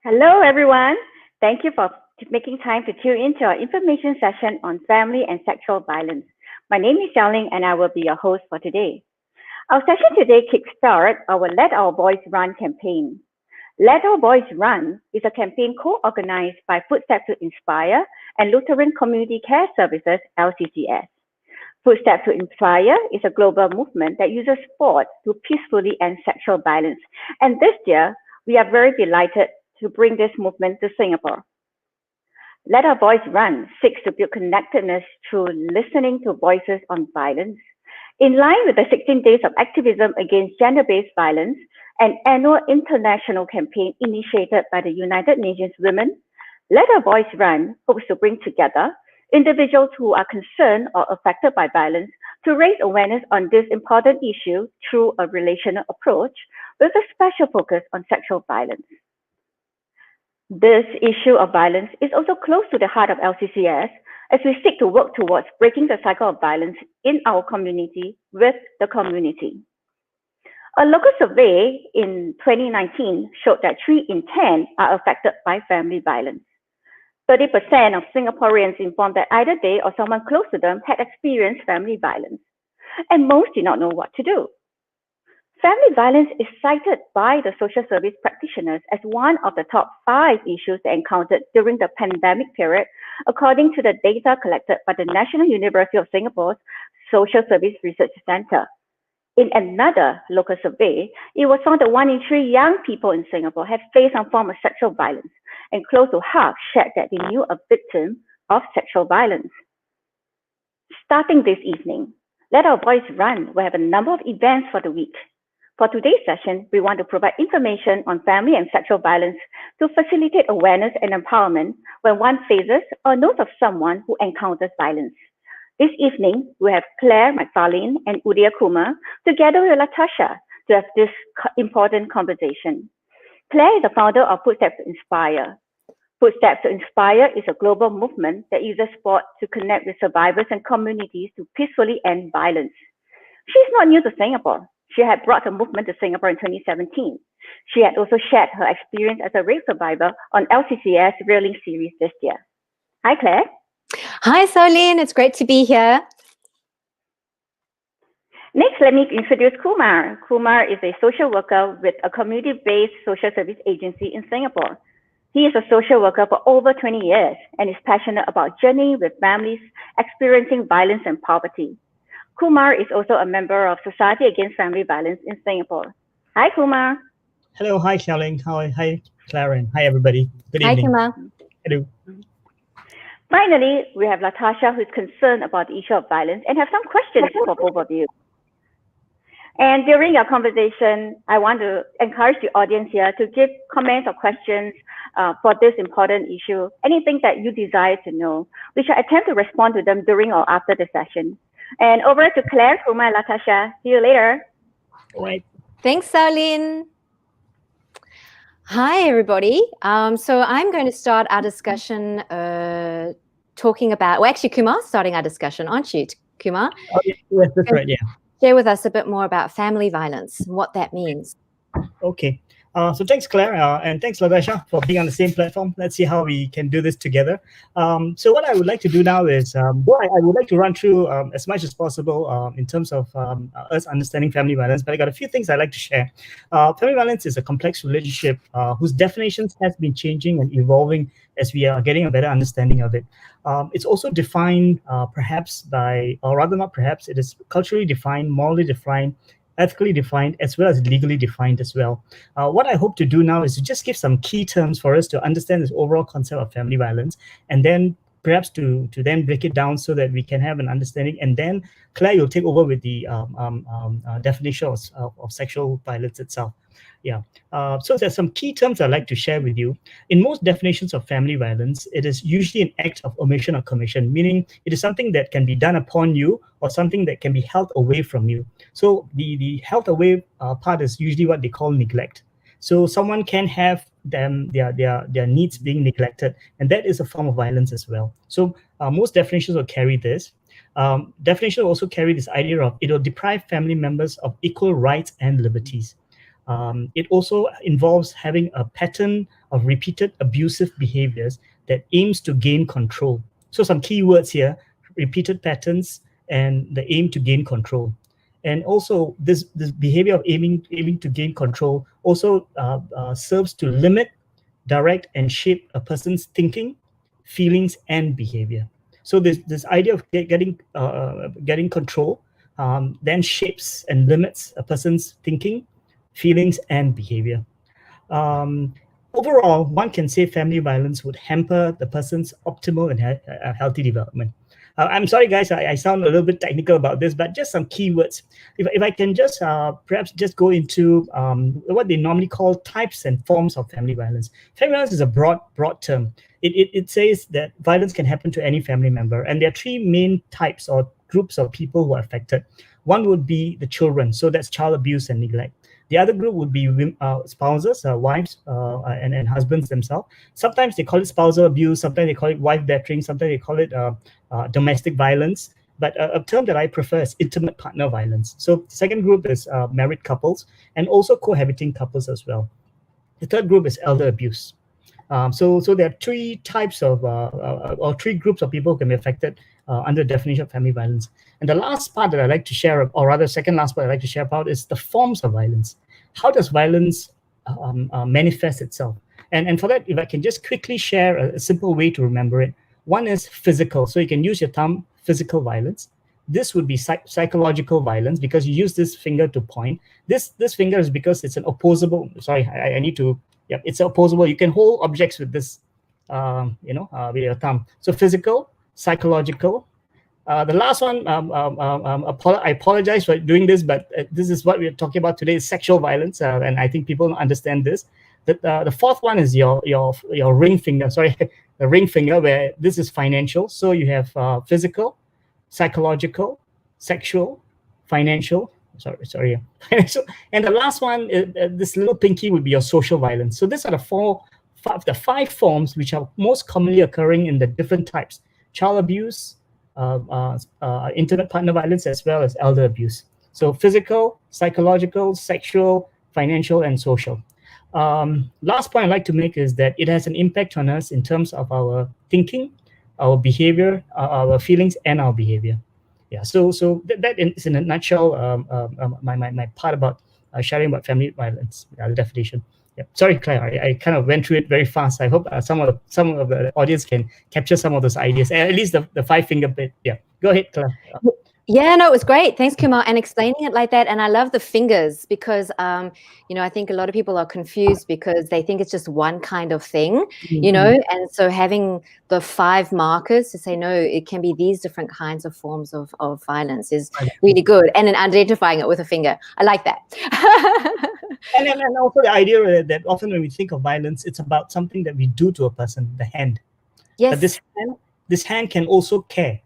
Hello, everyone. Thank you for making time to tune into our information session on family and sexual violence. My name is Xiaoling, and I will be your host for today. Our session today kickstarts our Let Our Boys Run campaign. Let Our Boys Run is a campaign co-organized by Footsteps to Inspire and Lutheran Community Care Services, LCCS. Footsteps to Inspire is a global movement that uses sport to peacefully end sexual violence. And this year, we are very delighted to bring this movement to Singapore. Let Our Voice Run seeks to build connectedness through listening to voices on violence. In line with the 16 days of activism against gender-based violence, an annual international campaign initiated by the United Nations Women, Let Our Voice Run hopes to bring together individuals who are concerned or affected by violence to raise awareness on this important issue through a relational approach with a special focus on sexual violence. This issue of violence is also close to the heart of LCCS as we seek to work towards breaking the cycle of violence in our community with the community. A local survey in 2019 showed that 3 in 10 are affected by family violence. 30% of Singaporeans informed that either they or someone close to them had experienced family violence, and most did not know what to do. Family violence is cited by the social service practitioners as one of the top 5 issues they encountered during the pandemic period, according to the data collected by the National University of Singapore's Social Service Research Centre. In another local survey, it was found that 1 in 3 young people in Singapore had faced some form of sexual violence, and close to half shared that they knew a victim of sexual violence. Starting this evening, Let Our Voice Run will have a number of events for the week. For today's session, we want to provide information on family and sexual violence to facilitate awareness and empowerment when one faces or knows of someone who encounters violence. This evening, we have Claire, McFarlane and Udhia Kumar together with Latasha to have this important conversation. Claire is the founder of Footsteps to Inspire. Footsteps to Inspire is a global movement that uses sport to connect with survivors and communities to peacefully end violence. She is not new to Singapore. She had brought the movement to Singapore in 2017. She had also shared her experience as a rape survivor on LCCS Reeling series this year. Hi, Claire. Hi, Solene. It's great to be here. Next, let me introduce Kumar. Kumar is a social worker with a community-based social service agency in Singapore. He is a social worker for over 20 years and is passionate about journeying with families experiencing violence and poverty. Kumar is also a member of Society Against Family Violence in Singapore. Hi, Kumar. Hello, hi, Xiaoling. Hi, Clara, and hi, everybody. Good evening. Hi, Kumar. Hello. Finally, we have Latasha, who is concerned about the issue of violence and have some questions for both of you. And during our conversation, I want to encourage the audience here to give comments or questions for this important issue, anything that you desire to know. We shall attempt to respond to them during or after the session. And over to Claire, Kumar, and Latasha. See you later. All right. Thanks, Solene. Hi, everybody. So I'm going to start our discussion talking about, well, actually, Kumar, starting our discussion, aren't you, Kumar? Oh, yes, that's right, yeah. Share with us a bit more about family violence and what that means. Okay. So thanks, Claire, and thanks, Latasha, for being on the same platform. Let's see how we can do this together. So what I would like to do now is, I would like to run through as much as possible in terms of us understanding family violence, but I got a few things I'd like to share. Family violence is a complex relationship whose definitions has been changing and evolving as we are getting a better understanding of it. It's also defined perhaps by, or rather not perhaps, it is culturally defined, morally defined, ethically defined, as well as legally defined as well. What I hope to do now is to just give some key terms for us to understand this overall concept of family violence, and then perhaps to then break it down so that we can have an understanding. And then Claire, you'll take over with the definition of sexual violence itself. Yeah. So there's some key terms I'd like to share with you. In most definitions of family violence, it is usually an act of omission or commission, meaning it is something that can be done upon you or something that can be held away from you. So the held away part is usually what they call neglect. So someone can have their needs being neglected, and that is a form of violence as well. So most definitions will carry this. Definition will also carry this idea of it will deprive family members of equal rights and liberties. It also involves having a pattern of repeated abusive behaviors that aims to gain control. So some key words here: repeated patterns and the aim to gain control. And also this behavior of aiming to gain control also serves to limit, direct, and shape a person's thinking, feelings, and behavior. So this idea of getting control then shapes and limits a person's thinking, feelings, and behavior. Um, Overall, one can say family violence would hamper the person's optimal and healthy development. I'm sorry, guys, I sound a little bit technical about this, but just some keywords. If I can just perhaps just go into what they normally call types and forms of family violence. Family violence is a broad term. It says that violence can happen to any family member, and there are three main types or groups of people who are affected. One would be the children, so that's child abuse and neglect. The other group would be spouses, wives, and husbands themselves. Sometimes they call it spousal abuse, sometimes they call it wife battering, sometimes they call it domestic violence. But a term that I prefer is intimate partner violence. So the second group is married couples and also cohabiting couples as well. The third group is elder abuse. So there are three types of, or three groups of people who can be affected under the definition of family violence. And the last part that I'd like to share, or rather second last part I'd like to share about, is the forms of violence. How does violence manifest itself? And for that, if I can just quickly share a simple way to remember it. One is physical. So you can use your thumb, physical violence. This would be psychological violence because you use this finger to point. This finger is because it's an opposable, sorry, I need to, yeah, it's opposable. You can hold objects with this, with your thumb. So physical, psychological. The last one, I apologize for doing this, but this is what we're talking about today, is sexual violence, and I think people understand this. The fourth one is your ring finger, sorry, the ring finger, where this is financial. So you have physical, psychological, sexual, financial, financial. And the last one, this little pinky, would be your social violence. So these are the five forms which are most commonly occurring in the different types: child abuse, intimate partner violence, as well as elder abuse. So physical, psychological, sexual, financial, and social. Last point I'd like to make is that it has an impact on us in terms of our thinking, our behavior, our feelings, and our behavior. Yeah, so that is in a nutshell my part about sharing about family violence, the definition. Yeah. Sorry, Claire, I kind of went through it very fast. I hope some of the audience can capture some of those ideas, at least the five finger bit. Yeah, go ahead, Claire. Yeah, no, it was great. Thanks, Kumar, and explaining it like that. And I love the fingers because, I think a lot of people are confused because they think it's just one kind of thing, and so having the five markers to say, no, it can be these different kinds of forms of violence is really good. And then identifying it with a finger. I like that. and also the idea that often when we think of violence, it's about something that we do to a person, the hand. Yes. But this hand can also care.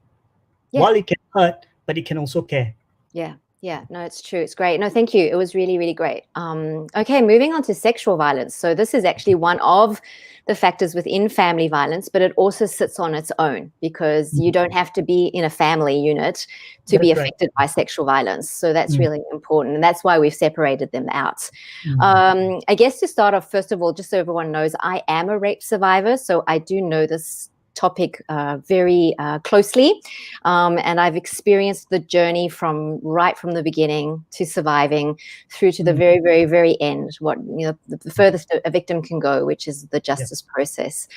Yes. While it can hurt, but it can also care. Yeah, no, it's true. It's great. No, thank you. It was really, really great. Okay, moving on to sexual violence. So this is actually one of the factors within family violence, but it also sits on its own because you don't have to be in a family unit to be affected by sexual violence. So that's really important. And that's why we've separated them out. I guess to start off, first of all, just so everyone knows, I am a rape survivor. So I do know this topic very closely, and I've experienced the journey right from the beginning to surviving through to the very, very, very end, the furthest a victim can go, which is the justice process.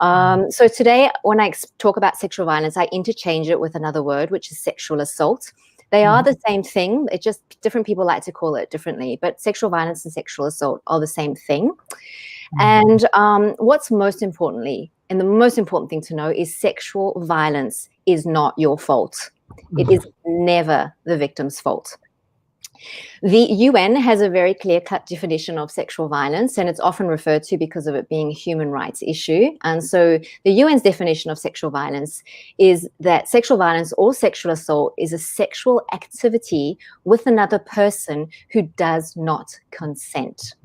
So today, when I talk about sexual violence, I interchange it with another word, which is sexual assault. They are the same thing. It just different people like to call it differently, but sexual violence and sexual assault are the same thing. And what's most importantly, and the most important thing to know, is sexual violence is not your fault. It is never the victim's fault. The UN has a very clear-cut definition of sexual violence, and it's often referred to because of it being a human rights issue. And so the UN's definition of sexual violence is that sexual violence or sexual assault is a sexual activity with another person who does not consent.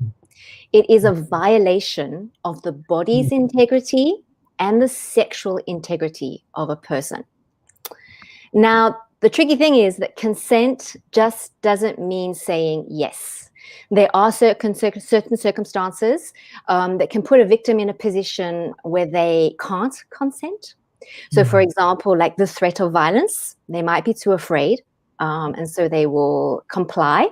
It is a violation of the body's integrity and the sexual integrity of a person. Now, The tricky thing is that consent just doesn't mean saying yes. There are certain circumstances that can put a victim in a position where they can't consent. So, for example, like the threat of violence, they might be too afraid, and so they will comply.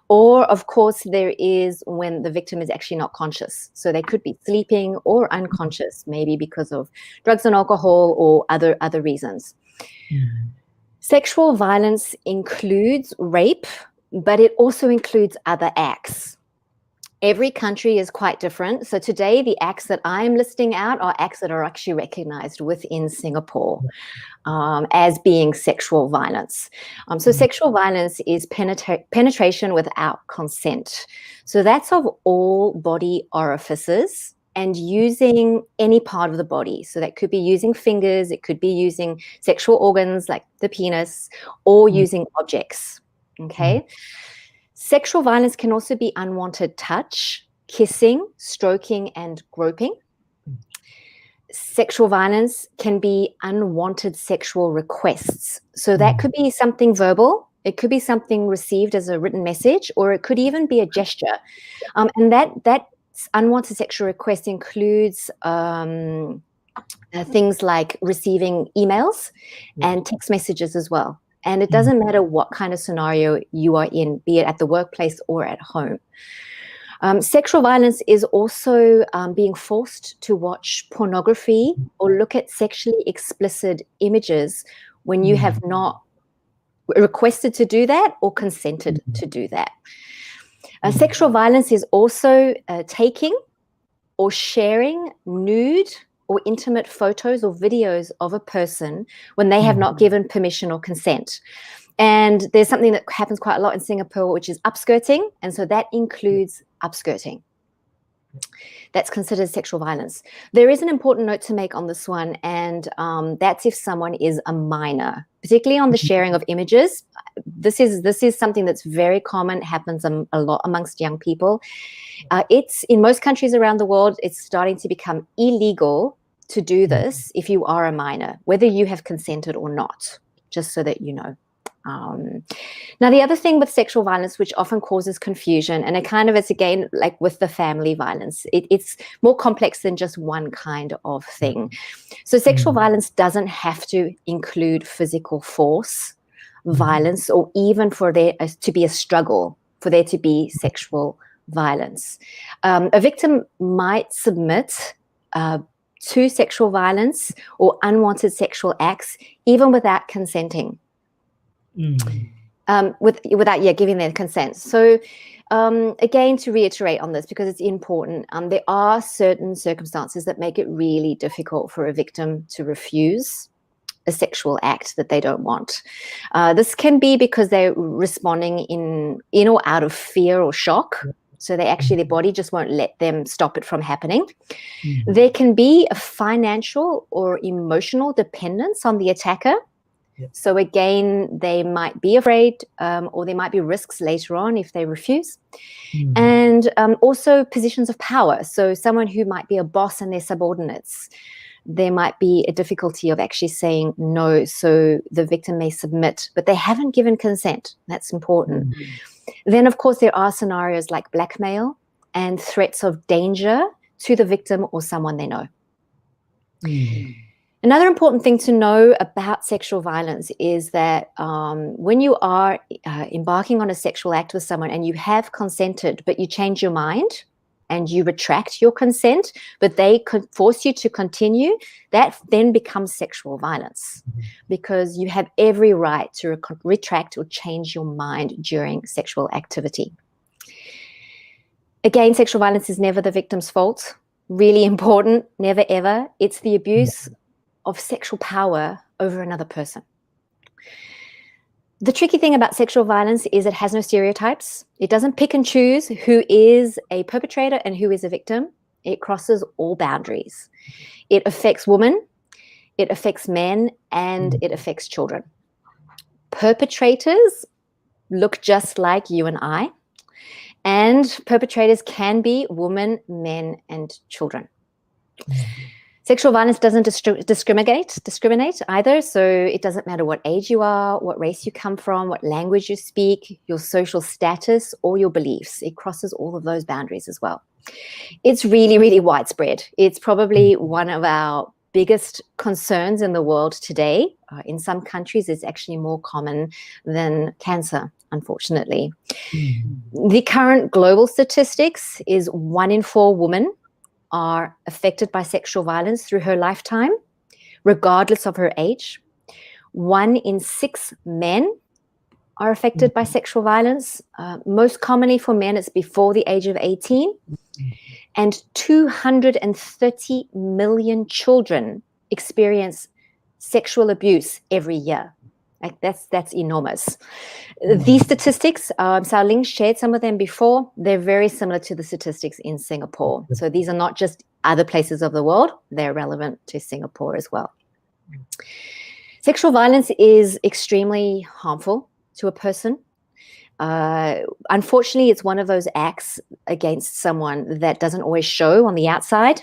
Or, of course, there is when the victim is actually not conscious. So they could be sleeping or unconscious, maybe because of drugs and alcohol or other reasons. Sexual violence includes rape, but it also includes other acts. Every country is quite different. So today, the acts that I'm listing out are acts that are actually recognized within Singapore as being sexual violence. So sexual violence is penetration without consent. So that's of all body orifices and using any part of the body. So that could be using fingers, it could be using sexual organs like the penis, or using objects, okay? Sexual violence can also be unwanted touch, kissing, stroking, and groping. Sexual violence can be unwanted sexual requests. So that could be something verbal, it could be something received as a written message, or it could even be a gesture. And that unwanted sexual request includes things like receiving emails and text messages as well. And it doesn't matter what kind of scenario you are in, be it at the workplace or at home. Sexual violence is also being forced to watch pornography or look at sexually explicit images when you have not requested to do that or consented to do that. Sexual violence is also taking or sharing nude or intimate photos or videos of a person when they have not given permission or consent. And there's something that happens quite a lot in Singapore, which is upskirting. And so that includes upskirting. That's considered sexual violence. There is an important note to make on this one, and that's if someone is a minor, particularly on the sharing of images. This is something that's very common, happens a lot amongst young people. It's in most countries around the world, it's starting to become illegal to do this if you are a minor, whether you have consented or not, just so that you know. Now, the other thing with sexual violence, which often causes confusion, and it's again like with the family violence, it's more complex than just one kind of thing. So sexual violence doesn't have to include physical force, violence, or even for there to be a struggle, for there to be sexual violence. A victim might submit to sexual violence or unwanted sexual acts even without consenting. Without giving their consent. So again, to reiterate on this, because it's important, there are certain circumstances that make it really difficult for a victim to refuse a sexual act that they don't want. This can be because they're responding in or out of fear or shock. So their body just won't let them stop it from happening. There can be a financial or emotional dependence on the attacker. So again, they might be afraid or there might be risks later on if they refuse. And also positions of power. So someone who might be a boss and their subordinates, there might be a difficulty of actually saying no. So the victim may submit, but they haven't given consent. That's important. Then, of course, there are scenarios like blackmail and threats of danger to the victim or someone they know. Another important thing to know about sexual violence is that when you are embarking on a sexual act with someone and you have consented, but you change your mind and you retract your consent, but they could force you to continue, that then becomes sexual violence because you have every right to retract or change your mind during sexual activity. Again, sexual violence is never the victim's fault. Really important, never ever. It's the abuse of sexual power over another person. The tricky thing about sexual violence is it has no stereotypes. It doesn't pick and choose who is a perpetrator and who is a victim. It crosses all boundaries. It affects women, it affects men, and it affects children. Perpetrators look just like you and I, and perpetrators can be women, men, and children. Sexual violence doesn't discriminate either. So it doesn't matter what age you are, what race you come from, what language you speak, your social status, or your beliefs. It crosses all of those boundaries as well. It's really, really widespread. It's probably one of our biggest concerns in the world today. In some countries, it's actually more common than cancer, unfortunately. The current global statistics is 1 in 4 women are affected by sexual violence through her lifetime, regardless of her age. 1 in 6 men are affected by sexual violence. Most commonly for men, it's before the age of 18. And 230 million children experience sexual abuse every year. Like that's enormous. These statistics, Sao Ling shared some of them before. They're very similar to the statistics in Singapore. So these are not just other places of the world. They're relevant to Singapore as well. Sexual violence is extremely harmful to a person. Unfortunately, it's one of those acts against someone that doesn't always show on the outside.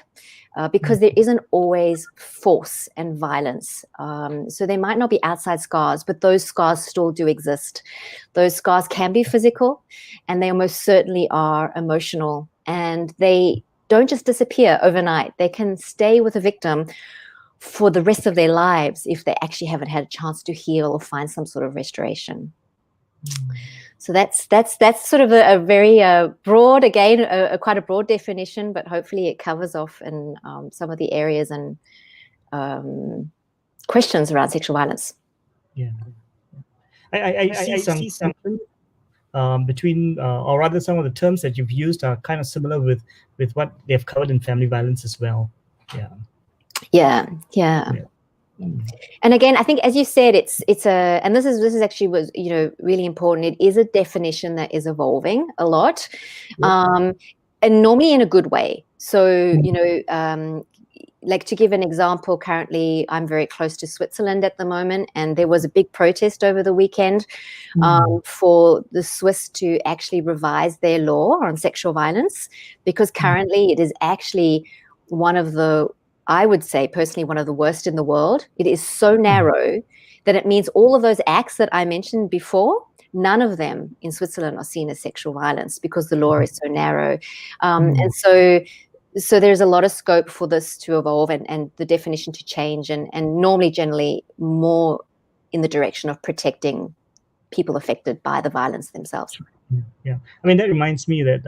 Because there isn't always force and violence. So there might not be outside scars, but those scars still do exist. Those scars can be physical, and they almost certainly are emotional. And they don't just disappear overnight. They can stay with a victim for the rest of their lives if they actually haven't had a chance to heal or find some sort of restoration. So that's sort of a very broad, again, quite a broad definition, but hopefully it covers off in some of the areas and questions around sexual violence. Yeah, I see something between, or rather, some of the terms that you've used are kind of similar with what they've covered in family violence as well. Yeah. And again, I think, as you said, it's a, and this is actually was really important. It is a definition that is evolving a lot, and normally in a good way. So like, to give an example, currently I'm very close to Switzerland at the moment, and there was a big protest over the weekend for the Swiss to actually revise their law on sexual violence, because currently it is actually one of the, I would say personally, one of the worst in the world. It is so narrow that it means all of those acts that I mentioned before, none of them in Switzerland are seen as sexual violence because the law is so narrow. And so there's a lot of scope for this to evolve and the definition to change, and normally generally more in the direction of protecting people affected by the violence themselves. Yeah. I mean, that reminds me that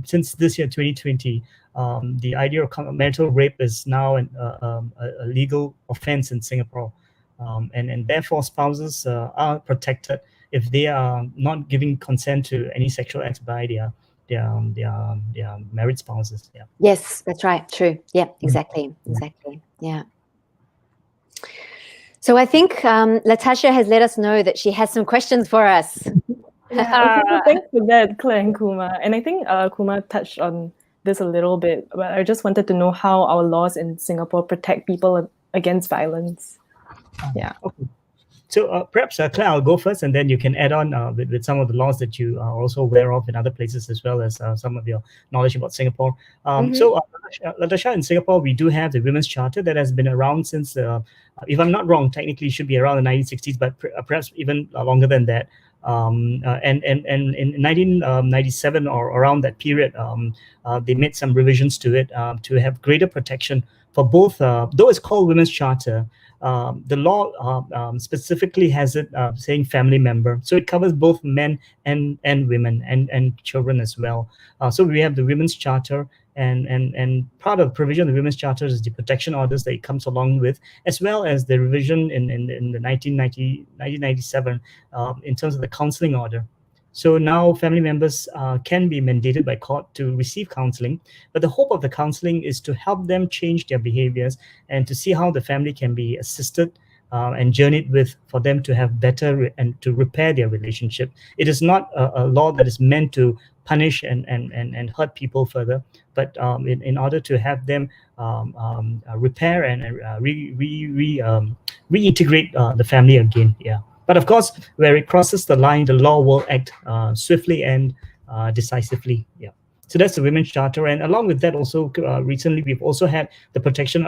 since this year, 2020, the idea of marital rape is now a legal offense in Singapore, and therefore spouses are protected if they are not giving consent to any sexual acts by their married spouses. Yeah. Yes, that's right. True. Yeah, exactly. Yeah. So I think Latasha has let us know that she has some questions for us. Yeah, thanks for that, Claire and Kumar. And I think Kumar touched on this a little bit, but I just wanted to know how our laws in Singapore protect people against violence. Yeah. Okay. So perhaps, Claire, I'll go first, and then you can add on with some of the laws that you are also aware of in other places, as well as some of your knowledge about Singapore. So, Latasha, in Singapore, we do have the Women's Charter that has been around since, if I'm not wrong, technically it should be around the 1960s, but perhaps even longer than that. And in 1997 or around that period, they made some revisions to it to have greater protection for both, though it's called Women's Charter, the law specifically has it saying family member. So it covers both men and women and children as well. So we have the Women's Charter, and part of the provision of the Women's Charter is the protection orders that it comes along with, as well as the revision in the 1997 in terms of the counseling order. So now family members can be mandated by court to receive counseling, but the hope of the counseling is to help them change their behaviors and to see how the family can be assisted and journeyed with for them to have better and to repair their relationship. It is not a law that is meant to punish and hurt people further, but in order to have them repair and reintegrate the family again. Yeah. But of course, where it crosses the line, the law will act swiftly and decisively. Yeah. So that's the Women's Charter, and along with that, also recently we've also had the Protection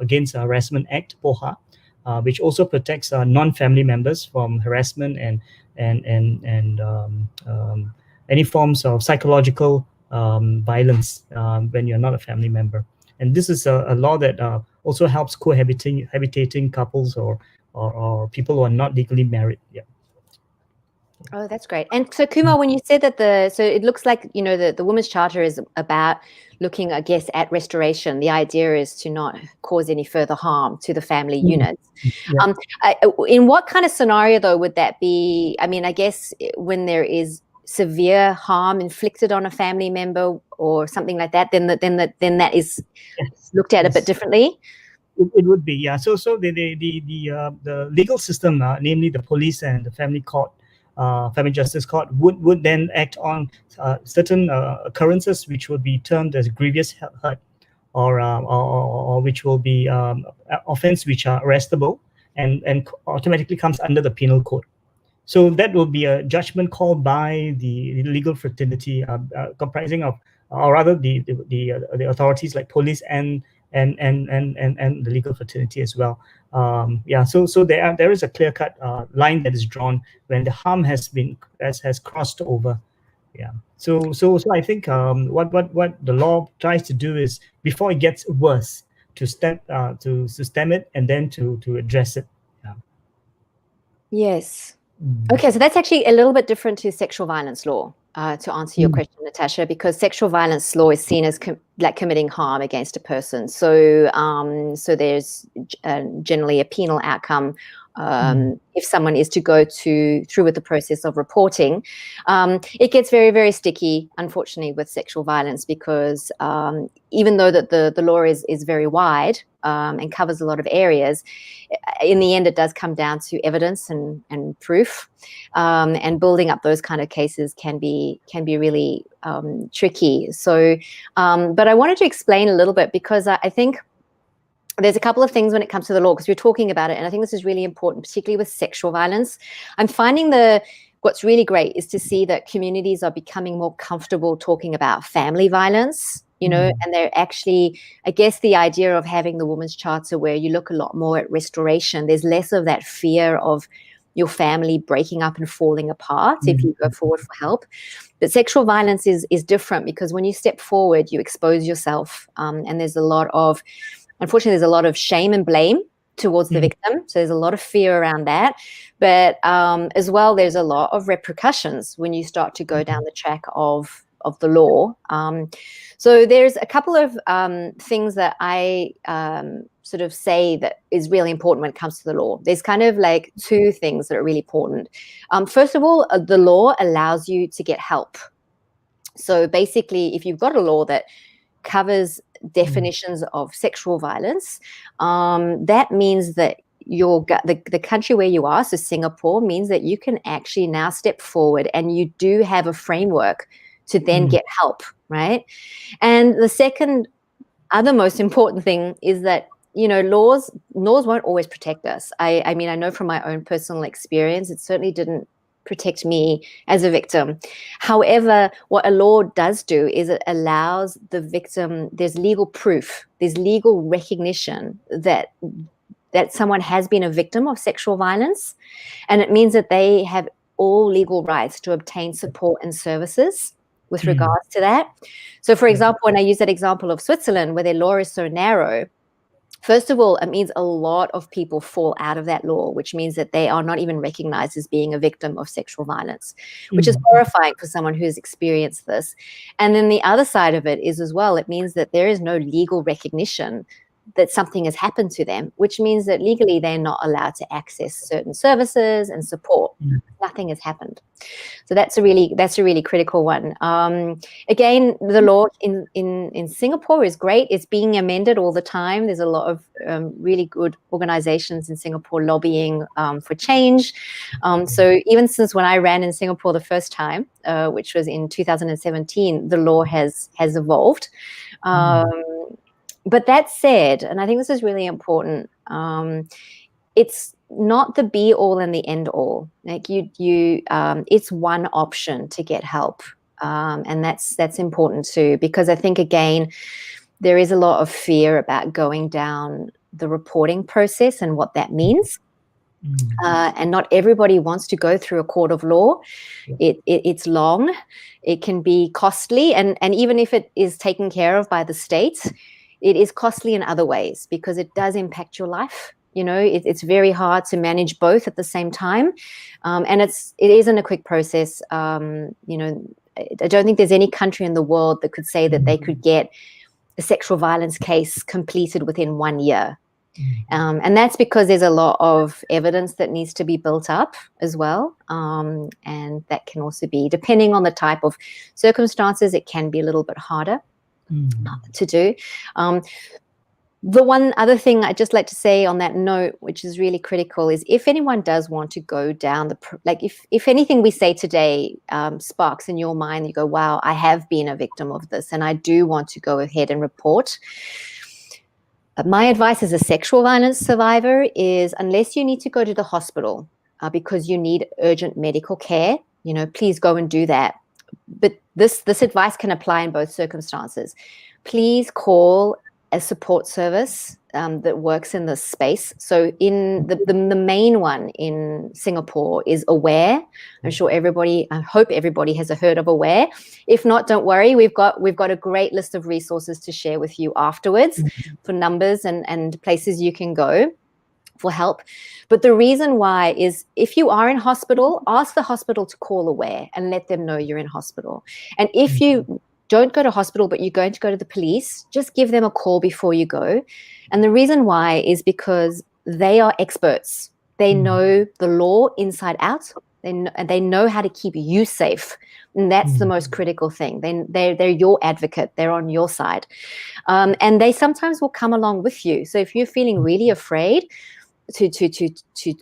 Against Harassment Act (POHA), which also protects non-family members from harassment and any forms of psychological violence when you're not a family member. And this is a law that also helps cohabitating couples or people who are not legally married. Yeah. Oh, that's great. And so, Kumar, when you said that so it looks like, the Women's Charter is about looking, I guess, at restoration. The idea is to not cause any further harm to the family units. Yeah. In what kind of scenario, though, would that be? I mean, I guess when there is severe harm inflicted on a family member or something like that, then that is looked at a bit differently. It would be, yeah. So the legal system, namely the police and the family court, family justice court, would then act on certain occurrences which would be termed as grievous hurt, or which will be offense which are arrestable and automatically comes under the penal code. So that will be a judgment called by the legal fraternity, comprising of, or rather the authorities like police and the legal fraternity as well. So there is a clear-cut line that is drawn when the harm has crossed over. Yeah. So I think what the law tries to do is, before it gets worse, to stem it and then to address it. Yeah. Yes. Okay, so that's actually a little bit different to sexual violence law, to answer your question, Latasha, because sexual violence law is seen as committing harm against a person. So there's generally a penal outcome if someone is to go through with the process of reporting. It gets very, very sticky, unfortunately, with sexual violence, because even though that the law is very wide and covers a lot of areas, in the end it does come down to evidence and proof, and building up those kind of cases can be really tricky. So but I wanted to explain a little bit, because I think there's a couple of things when it comes to the law, because we're talking about it, and I think this is really important, particularly with sexual violence. I'm finding what's really great is to see that communities are becoming more comfortable talking about family violence, and they're actually, I guess, the idea of having the Women's Charter, where you look a lot more at restoration. There's less of that fear of your family breaking up and falling apart if you go forward for help. But sexual violence is different, because when you step forward, you expose yourself, and unfortunately, there's a lot of shame and blame towards the victim. So there's a lot of fear around that. But as well, there's a lot of repercussions when you start to go down the track of the law. So there's a couple of things that I sort of say that is really important when it comes to the law. There's kind of like two things that are really important. First of all, the law allows you to get help. So basically, if you've got a law that covers definitions of sexual violence, that means that the country where you are, so Singapore, means that you can actually now step forward and you do have a framework to then get help, right? And the second other most important thing is that, laws won't always protect us. I mean, I know from my own personal experience, it certainly didn't protect me as a victim. However, what a law does do is it allows the victim, there's legal proof, there's legal recognition that someone has been a victim of sexual violence, and it means that they have all legal rights to obtain support and services with regards to that. So, for example, when I use that example of Switzerland, where their law is so narrow, first of all, it means a lot of people fall out of that law, which means that they are not even recognized as being a victim of sexual violence, which is horrifying for someone who's experienced this. And then the other side of it is as well, it means that there is no legal recognition that something has happened to them, which means that legally they're not allowed to access certain services and support. Nothing has happened. So that's a really critical one. Again, the law in Singapore is great. It's being amended all the time. There's a lot of really good organizations in Singapore lobbying for change. So even since when I ran in Singapore the first time, which was in 2017, the law has evolved. But that said, and I think this is really important, it's not the be all and the end all. Like it's one option to get help. And that's important too, because I think, again, there is a lot of fear about going down the reporting process and what that means. And not everybody wants to go through a court of law. It's long, it can be costly, and even if it is taken care of by the state, it is costly in other ways because it does impact your life. You know, it's very hard to manage both at the same time, and it isn't a quick process. You know, I don't think there's any country in the world that could say that they could get a sexual violence case completed within 1 year. And that's because there's a lot of evidence that needs to be built up as well. And that can also be, depending on the type of circumstances, it can be a little bit harder to do. The one other thing I'd just like to say on that note, which is really critical, is if anyone does want to go down if anything we say today sparks in your mind, you go, wow, I have been a victim of this and I do want to go ahead and report. My advice as a sexual violence survivor is, unless you need to go to the hospital because you need urgent medical care, you know, please go and do that. But this advice can apply in both circumstances. Please call a support service that works in this space. So in the main one in Singapore is Aware. I hope everybody has heard of Aware. If not, don't worry. We've got a great list of resources to share with you afterwards for numbers and places you can go for help. But the reason why is, if you are in hospital, ask the hospital to call Aware and let them know you're in hospital. And if you don't go to hospital, but you're going to go to the police, just give them a call before you go. And the reason why is because they are experts. They know the law inside out. They know how to keep you safe. And that's the most critical thing. They're your advocate. They're on your side. And they sometimes will come along with you. So if you're feeling really afraid to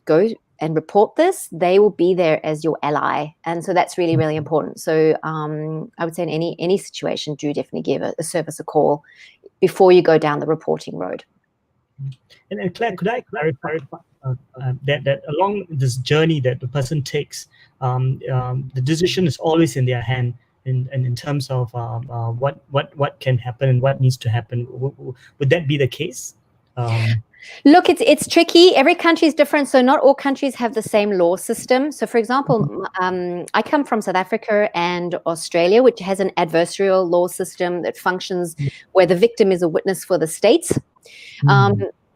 go and report this, they will be there as your ally. And so that's really, really important. So I would say in any situation, do definitely give a service a call before you go down the reporting road. And Claire, could I clarify that along this journey that the person takes, the decision is always in their hand in terms of what can happen and what needs to happen? Would that be the case? Look, it's tricky. Every country is different. So not all countries have the same law system. So for example, I come from South Africa and Australia, which has an adversarial law system that functions where the victim is a witness for the state.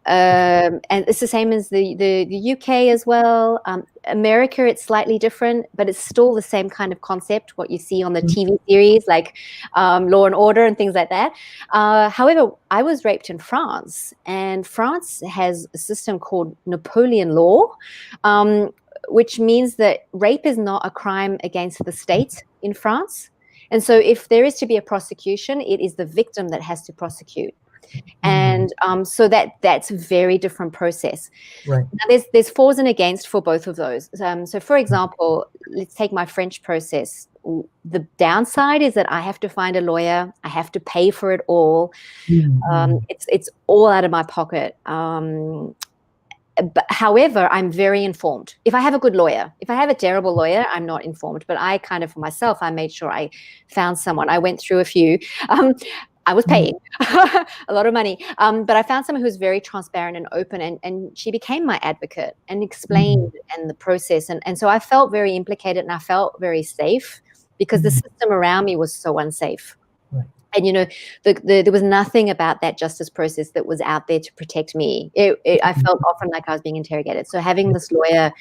And it's the same as the UK as well. America, it's slightly different, but it's still the same kind of concept, what you see on the TV series, like Law and Order and things like that. However, I was raped in France, and France has a system called Napoleon law, which means that rape is not a crime against the state in France. And so if there is to be a prosecution, it is the victim that has to prosecute. And so that's a very different process. Right. Now, there's fors and against for both of those. So for example, let's take my French process. The downside is that I have to find a lawyer. I have to pay for it all. It's all out of my pocket. But however, I'm very informed. If I have a good lawyer, if I have a terrible lawyer, I'm not informed. But I kind of, for myself, I made sure I found someone. I went through a few. I was paying a lot of money, but I found someone who was very transparent and open, and she became my advocate and explained and the process. And so I felt very implicated and I felt very safe because the system around me was so unsafe. Right. And, you know, there was nothing about that justice process that was out there to protect me. I felt often like I was being interrogated. So having this lawyer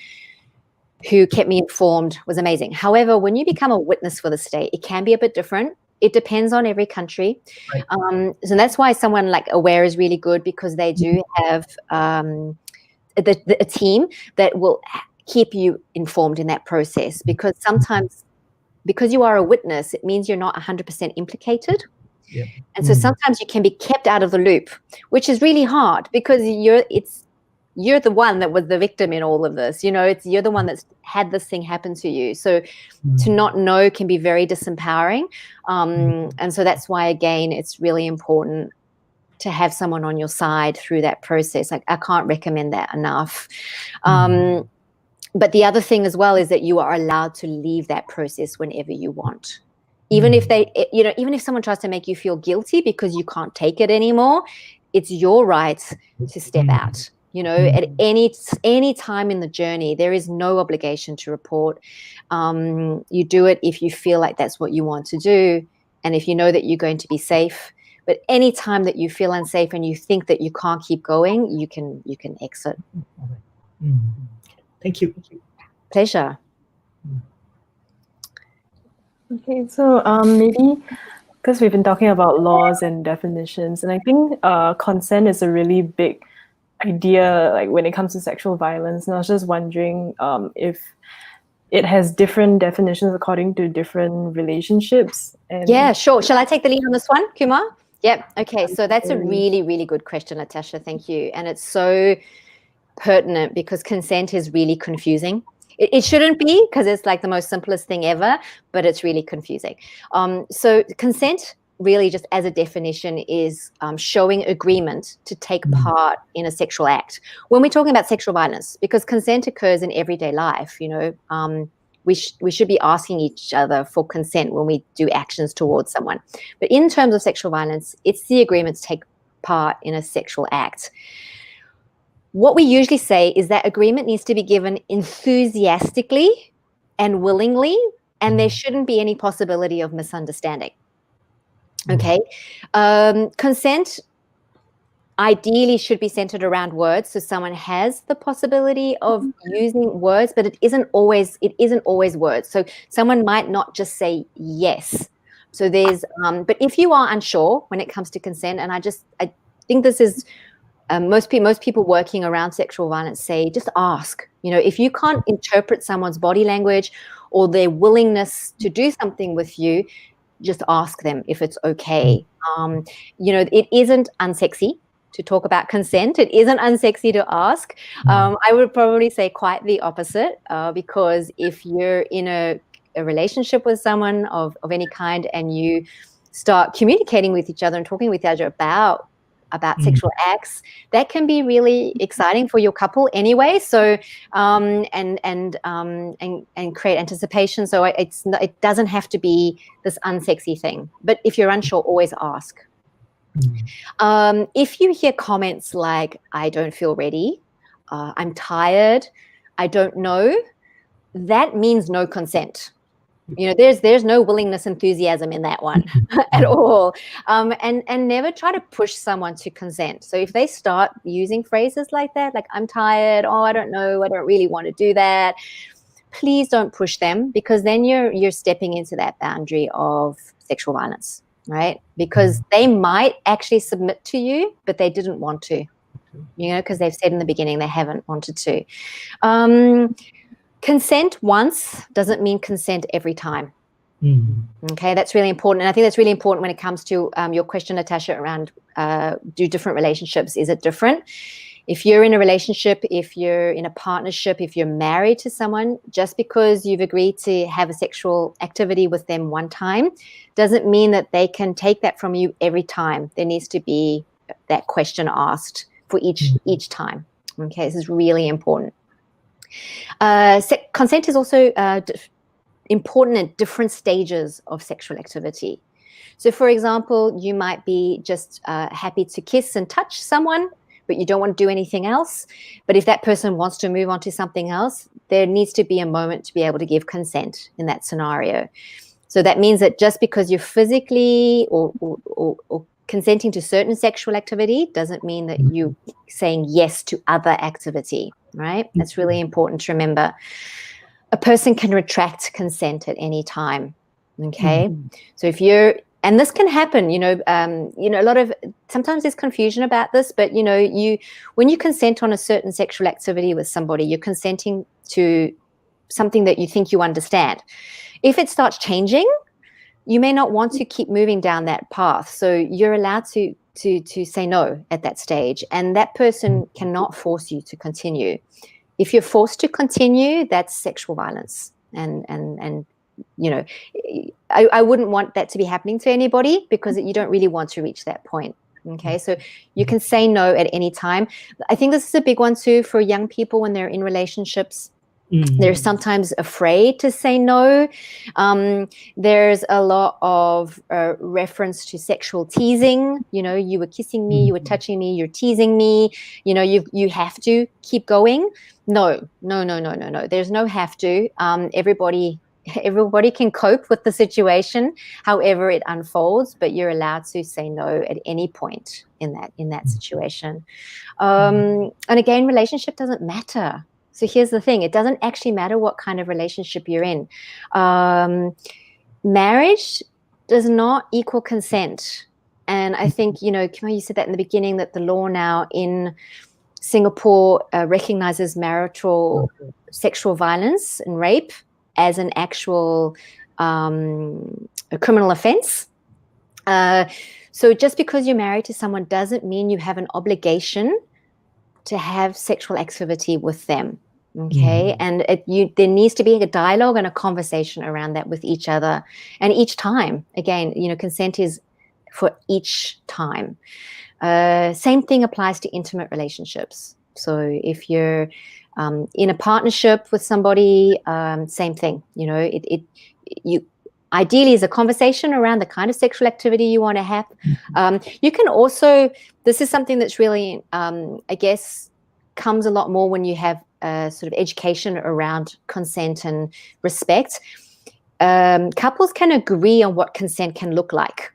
who kept me informed was amazing. However, when you become a witness for the state, it can be a bit different. It depends on every country. Right. So that's why someone like Aware is really good, because they do have a team that will keep you informed in that process, because sometimes, because you are a witness, it means you're not 100% implicated. Yep. And so sometimes you can be kept out of the loop, which is really hard because you're the one that was the victim in all of this. You know, you're the one that's had this thing happen to you. So to not know can be very disempowering. And so that's why, again, it's really important to have someone on your side through that process. Like, I can't recommend that enough. But the other thing as well is that you are allowed to leave that process whenever you want. Even if even if someone tries to make you feel guilty because you can't take it anymore, it's your right to step out. At any time in the journey, there is no obligation to report. You do it if you feel like that's what you want to do, and if you know that you're going to be safe. But any time that you feel unsafe and you think that you can't keep going, you can exit. Thank you. Pleasure. Okay, so maybe because we've been talking about laws and definitions, and I think consent is a really big idea, like when it comes to sexual violence. And I was just wondering if it has different definitions according to different relationships. And yeah, sure. Shall I take the lead on this one, Kumar? Yep. Okay. So that's a really, really good question, Latasha. Thank you. And it's so pertinent because consent is really confusing. It shouldn't be, because it's like the most simplest thing ever, but it's really confusing. So consent really, just as a definition, is showing agreement to take part in a sexual act. When we're talking about sexual violence, because consent occurs in everyday life, we should be asking each other for consent when we do actions towards someone. But in terms of sexual violence, it's the agreement to take part in a sexual act. What we usually say is that agreement needs to be given enthusiastically and willingly, and there shouldn't be any possibility of misunderstanding. Okay. Consent ideally should be centered around words, so someone has the possibility of using words, but it isn't always words. So someone might not just say yes. So there's but if you are unsure when it comes to consent, and I think this is most people working around sexual violence say, just ask. If you can't interpret someone's body language or their willingness to do something with you, just ask them if it's okay. It isn't unsexy to talk about consent. It isn't unsexy to ask. I would probably say quite the opposite, because if you're in a relationship with someone of any kind and you start communicating with each other and talking with each other about sexual acts, that can be really exciting for your couple anyway. So and create anticipation. So it doesn't have to be this unsexy thing. But if you're unsure, always ask. If you hear comments like, I don't feel ready, I'm tired, I don't know, that means no consent. There's no willingness, enthusiasm in that one at all. And never try to push someone to consent. So if they start using phrases like that, like I'm tired, oh, I don't know, I don't really want to do that, please don't push them, because then you're stepping into that boundary of sexual violence, right? Because they might actually submit to you, but they didn't want to, because they've said in the beginning they haven't wanted to. Consent once doesn't mean consent every time. Okay, that's really important. And I think that's really important when it comes to your question, Latasha, around do different relationships, is it different? If you're in a relationship, if you're in a partnership, if you're married to someone, just because you've agreed to have a sexual activity with them one time doesn't mean that they can take that from you every time. There needs to be that question asked for each time. Okay, this is really important. Consent is also important at different stages of sexual activity. So, for example, you might be just happy to kiss and touch someone, but you don't want to do anything else. But if that person wants to move on to something else, there needs to be a moment to be able to give consent in that scenario. So that means that just because you're physically or consenting to certain sexual activity doesn't mean that you're saying yes to other activity, right? That's really important to remember. A person can retract consent at any time, okay? So if you're, and this can happen, sometimes there's confusion about this, but when you consent on a certain sexual activity with somebody, you're consenting to something that you think you understand. If it starts changing, you may not want to keep moving down that path. So you're allowed to say no at that stage, and that person cannot force you to continue. If you're forced to continue, that's sexual violence. And I wouldn't want that to be happening to anybody, because you don't really want to reach that point. Okay, so you can say no at any time. I think this is a big one too for young people when they're in relationships. They're sometimes afraid to say no. There's a lot of reference to sexual teasing. You know, you were kissing me, you were touching me, you're teasing me. You know, you have to keep going. No. There's no have to. Everybody can cope with the situation, however it unfolds, but you're allowed to say no at any point in that situation. And again, relationship doesn't matter. So here's the thing. It doesn't actually matter what kind of relationship you're in. Marriage does not equal consent. And I think, you know, Kumar, you said that in the beginning, that the law now in Singapore recognizes marital sexual violence and rape as an actual a criminal offense. So just because you're married to someone doesn't mean you have an obligation to have sexual activity with them. Okay. And there needs to be a dialogue and a conversation around that with each other. And each time, again, you know, consent is for each time. Same thing applies to intimate relationships. So if you're in a partnership with somebody, same thing, you know, you ideally is a conversation around the kind of sexual activity you want to have. You can also, this is something that's really, I guess, comes a lot more when you have sort of education around consent and respect. Couples can agree on what consent can look like.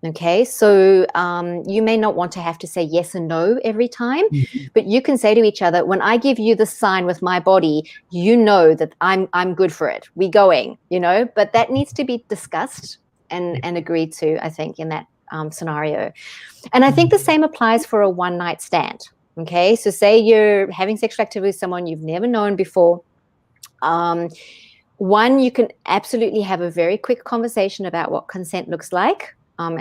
Okay, so you may not want to have to say yes and no every time, but you can say to each other, when I give you the sign with my body, you know that I'm good for it. We going, you know, but that needs to be discussed and agreed to, I think, in that scenario. And I think the same applies for a one-night stand. Okay, so say you're having sexual activity with someone you've never known before. One, you can absolutely have a very quick conversation about what consent looks like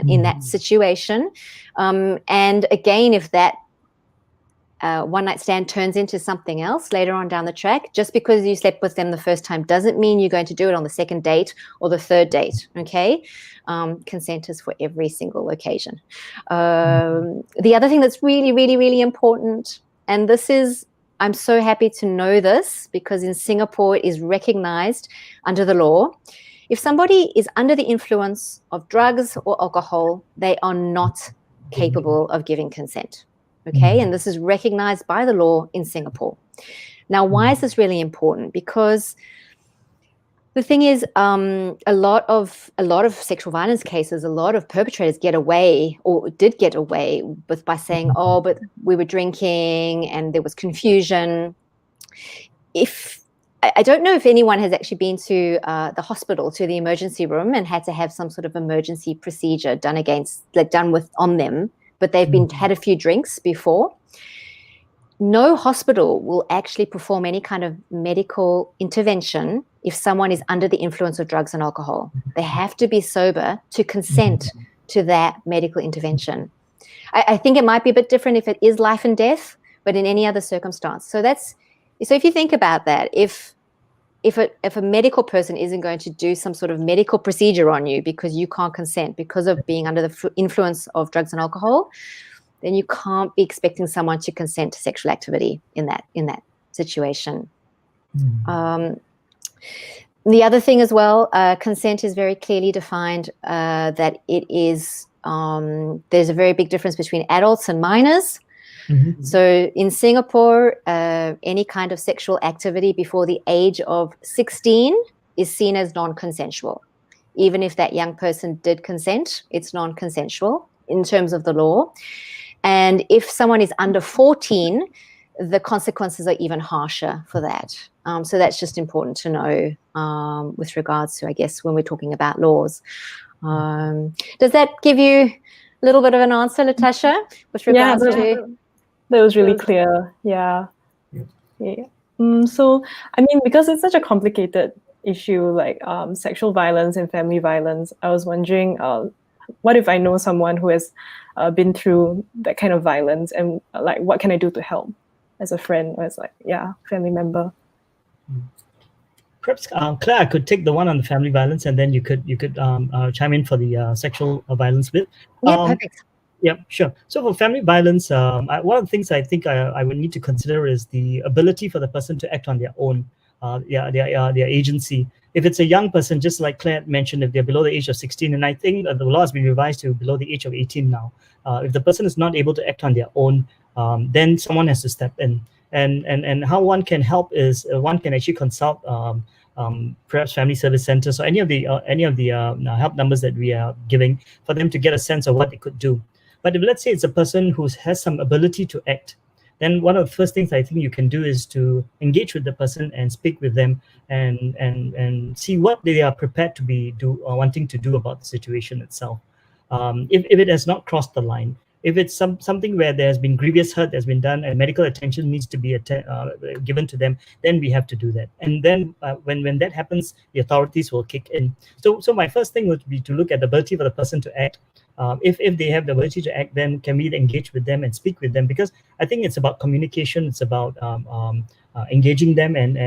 in that situation. And again, if that one-night stand turns into something else later on down the track, just because you slept with them the first time doesn't mean you're going to do it on the second date or the third date, okay? Consent is for every single occasion. The other thing that's really, really, really important, and this is, I'm so happy to know this because in Singapore it is recognized under the law. If somebody is under the influence of drugs or alcohol, they are not capable of giving consent. Okay, and this is recognized by the law in Singapore. Now, why is this really important? Because the thing is, a lot of sexual violence cases, a lot of perpetrators get away or did get away with by saying, "Oh, but we were drinking and there was confusion." I don't know if anyone has actually been to the hospital, to the emergency room, and had to have some sort of emergency procedure done on them, but they've had a few drinks before. No hospital will actually perform any kind of medical intervention if someone is under the influence of drugs and alcohol. They have to be sober to consent to that medical intervention. I think it might be a bit different if it is life and death, but in any other circumstance. So if you think about that, if a medical person isn't going to do some sort of medical procedure on you because you can't consent because of being under the influence of drugs and alcohol, then you can't be expecting someone to consent to sexual activity in that situation. The other thing as well, consent is very clearly defined that it is, there's a very big difference between adults and minors. So in Singapore, any kind of sexual activity before the age of 16 is seen as non-consensual. Even if that young person did consent, it's non-consensual in terms of the law. And if someone is under 14, the consequences are even harsher for that. So that's just important to know with regards to, I guess, when we're talking about laws. Does that give you a little bit of an answer, Latasha, with regards to... That was really clear. Yeah. So, I mean, because it's such a complicated issue, like sexual violence and family violence, I was wondering, what if I know someone who has been through that kind of violence, and like, what can I do to help as a friend or as family member? Perhaps Claire, I could take the one on the family violence, and then you could chime in for the sexual violence bit. Yeah, perfect. Yeah, sure. So for family violence, one of the things I think I would need to consider is the ability for the person to act on their own. their agency. If it's a young person, just like Claire mentioned, if they're below the age of 16, and I think the law has been revised to below the age of 18 now, if the person is not able to act on their own, then someone has to step in. And how one can help is one can actually consult perhaps family service centers or any of the help numbers that we are giving for them to get a sense of what they could do. But if let's say it's a person who has some ability to act, then one of the first things I think you can do is to engage with the person and speak with them and see what they are prepared to wanting to do about the situation itself. If it has not crossed the line, if it's something where there has been grievous hurt that's been done and medical attention needs to be given to them, then we have to do that. And then when that happens, the authorities will kick in. So my first thing would be to look at the ability for the person to act. If they have the ability to act, then can we engage with them and speak with them? Because I think it's about communication. It's about engaging them and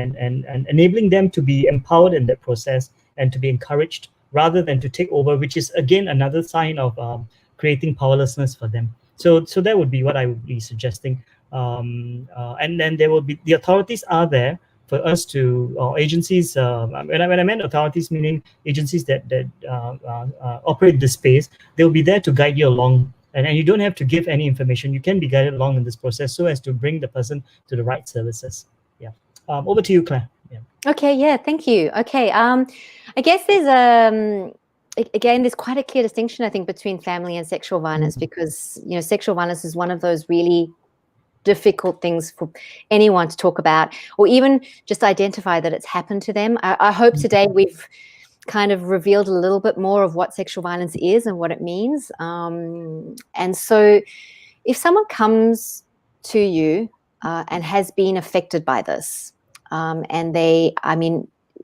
enabling them to be empowered in that process and to be encouraged rather than to take over, which is again another sign of creating powerlessness for them. So that would be what I would be suggesting. And then there will be, the authorities are there for us to, or agencies, when I meant authorities, meaning agencies that operate this space, they'll be there to guide you along. And you don't have to give any information. You can be guided along in this process so as to bring the person to the right services. Yeah. Over to you, Claire. Yeah. Okay, yeah, thank you. Okay, I guess there's again, there's quite a clear distinction, I think, between family and sexual violence, because, you know, sexual violence is one of those really difficult things for anyone to talk about or even just identify that it's happened to them. I hope today we've kind of revealed a little bit more of what sexual violence is and what it means. And so if someone comes to you and has been affected by this, and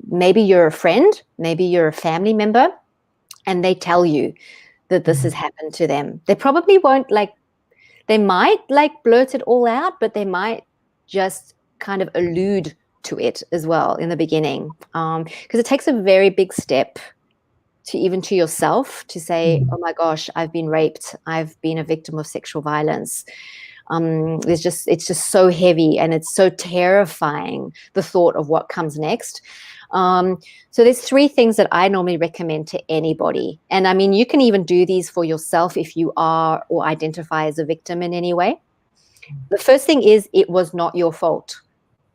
maybe you're a friend, maybe you're a family member, and they tell you that this has happened to them, they probably won't they might blurt it all out, but they might just kind of allude to it as well in the beginning. Because it takes a very big step to yourself to say, oh my gosh, I've been raped. I've been a victim of sexual violence. It's just so heavy and it's so terrifying, the thought of what comes next. So there's three things that I normally recommend to anybody. And I mean, you can even do these for yourself if you are or identify as a victim in any way. The first thing is, it was not your fault,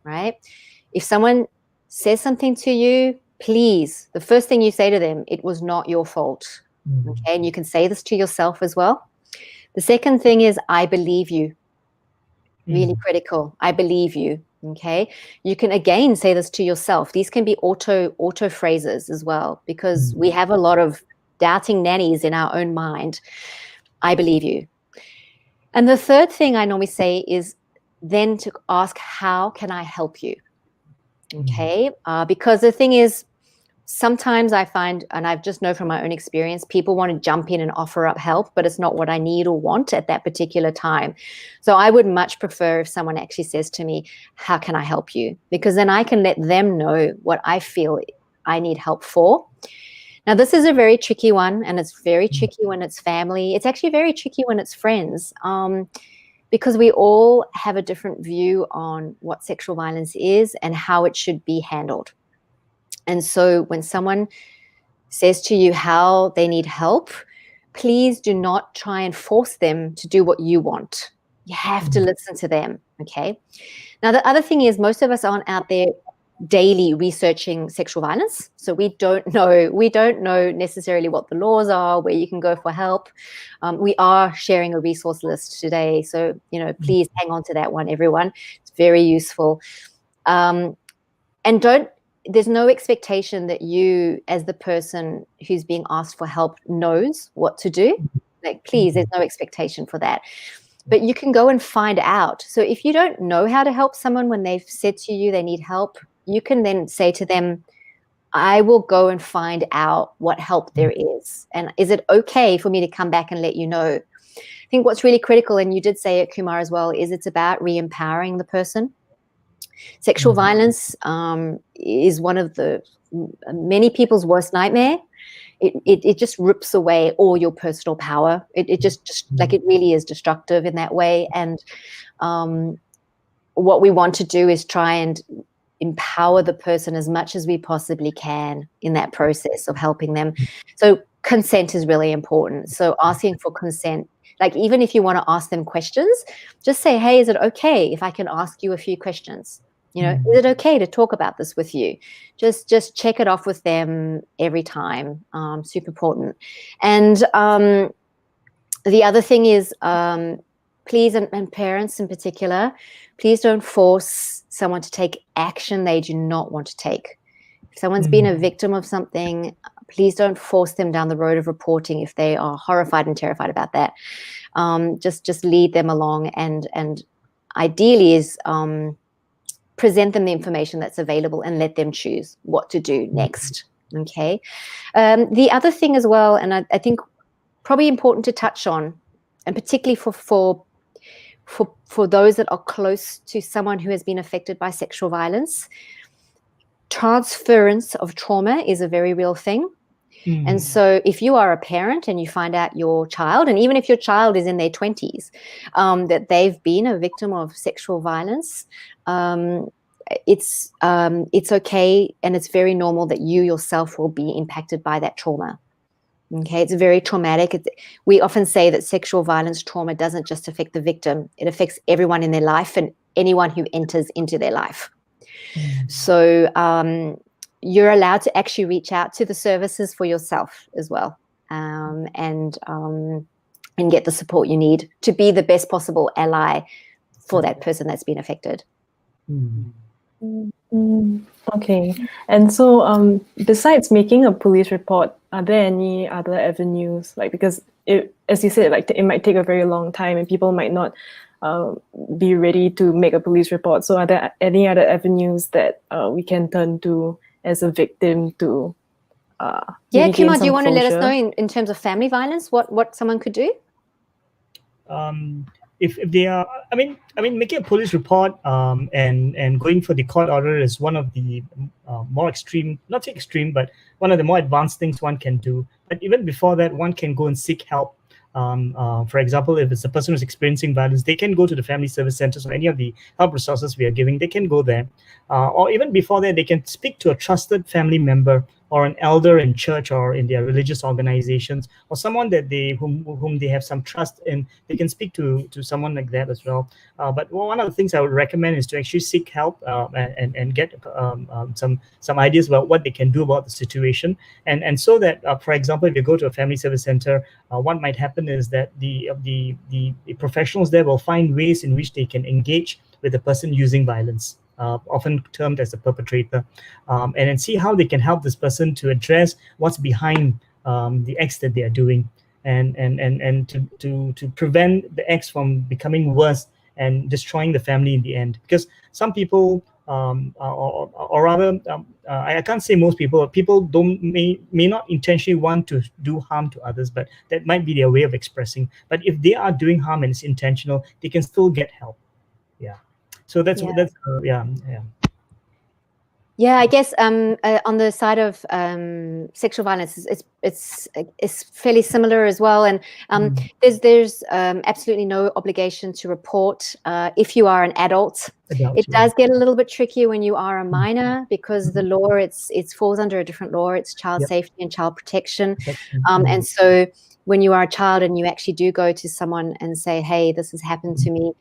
right? If someone says something to you, please, the first thing you say to them, it was not your fault. Okay. And you can say this to yourself as well. The second thing is, I believe you. Really critical. I believe you. Okay. You can again say this to yourself. These can be auto phrases as well, because we have a lot of doubting nannies in our own mind. I believe you. And the third thing I normally say is then to ask, how can I help you? Okay. Because the thing is, sometimes I find, and I just know from my own experience, people want to jump in and offer up help, but it's not what I need or want at that particular time. So I would much prefer if someone actually says to me, how can I help you? Because then I can let them know what I feel I need help for. Now, this is a very tricky one, and it's very tricky when it's family. It's actually very tricky when it's friends, because we all have a different view on what sexual violence is and how it should be handled. And so when someone says to you how they need help, please do not try and force them to do what you want. You have to listen to them, okay? Now, the other thing is, most of us aren't out there daily researching sexual violence. So we don't know necessarily what the laws are, where you can go for help. We are sharing a resource list today. So, please hang on to that one, everyone. It's very useful. And there's no expectation that you, as the person who's being asked for help, knows what to do. Please, there's no expectation for that. But you can go and find out. So if you don't know how to help someone when they've said to you they need help, you can then say to them, I will go and find out what help there is. And is it okay for me to come back and let you know? I think what's really critical, and you did say it, Kumar, as well, is it's about re-empowering the person. Sexual violence is one of many people's worst nightmare. It just rips away all your personal power. It just it really is destructive in that way. And what we want to do is try and empower the person as much as we possibly can in that process of helping them. So consent is really important. So asking for consent, like even if you want to ask them questions, just say, hey, is it okay if I can ask you a few questions? You know, is it okay to talk about this with you? Just check it off with them every time. Super important. And the other thing is, please, and parents in particular, please don't force someone to take action they do not want to take. If someone's been a victim of something, please don't force them down the road of reporting if they are horrified and terrified about that. Just lead them along, and ideally is present them the information that's available and let them choose what to do next. Okay. The other thing as well, and I think probably important to touch on, and particularly for those that are close to someone who has been affected by sexual violence, transference of trauma is a very real thing. And so if you are a parent and you find out your child, and even if your child is in their 20s, that they've been a victim of sexual violence, it's okay, and it's very normal that you yourself will be impacted by that trauma. Okay, it's very traumatic. We often say that sexual violence trauma doesn't just affect the victim, it affects everyone in their life and anyone who enters into their life. So you're allowed to actually reach out to the services for yourself as well, and get the support you need to be the best possible ally for that person that's been affected. Okay. And so besides making a police report, are there any other avenues? Like, because as you said, like it might take a very long time and people might not be ready to make a police report. So are there any other avenues that we can turn to as a victim to Kumar, do you want to let us know in terms of family violence what someone could do? If they are, I mean, making a police report and going for the court order is one of the more extreme, not extreme, but one of the more advanced things one can do. But even before that, one can go and seek help. For example, if it's a person who's experiencing violence, they can go to the family service centers or any of the help resources we are giving. They can go there, or even before that, they can speak to a trusted family member or an elder in church or in their religious organizations, or someone that whom they have some trust in. They can speak to someone like that as well. But one of the things I would recommend is to actually seek help and get some ideas about what they can do about the situation. And so that, for example, if you go to a family service center, what might happen is that the professionals there will find ways in which they can engage with the person using violence, often termed as a perpetrator, and then see how they can help this person to address what's behind the acts that they are doing, and to prevent the acts from becoming worse and destroying the family in the end. Because some people, or rather, I can't say most people, may not intentionally want to do harm to others, but that might be their way of expressing. But if they are doing harm and it's intentional, they can still get help. Yeah. So that's. Yeah, I guess on the side of sexual violence, it's fairly similar as well. And there's absolutely no obligation to report if you are an adult. It does get a little bit trickier when you are a minor, because the law it falls under a different law. It's child safety and child protection. And so when you are a child and you actually do go to someone and say, hey, this has happened to me,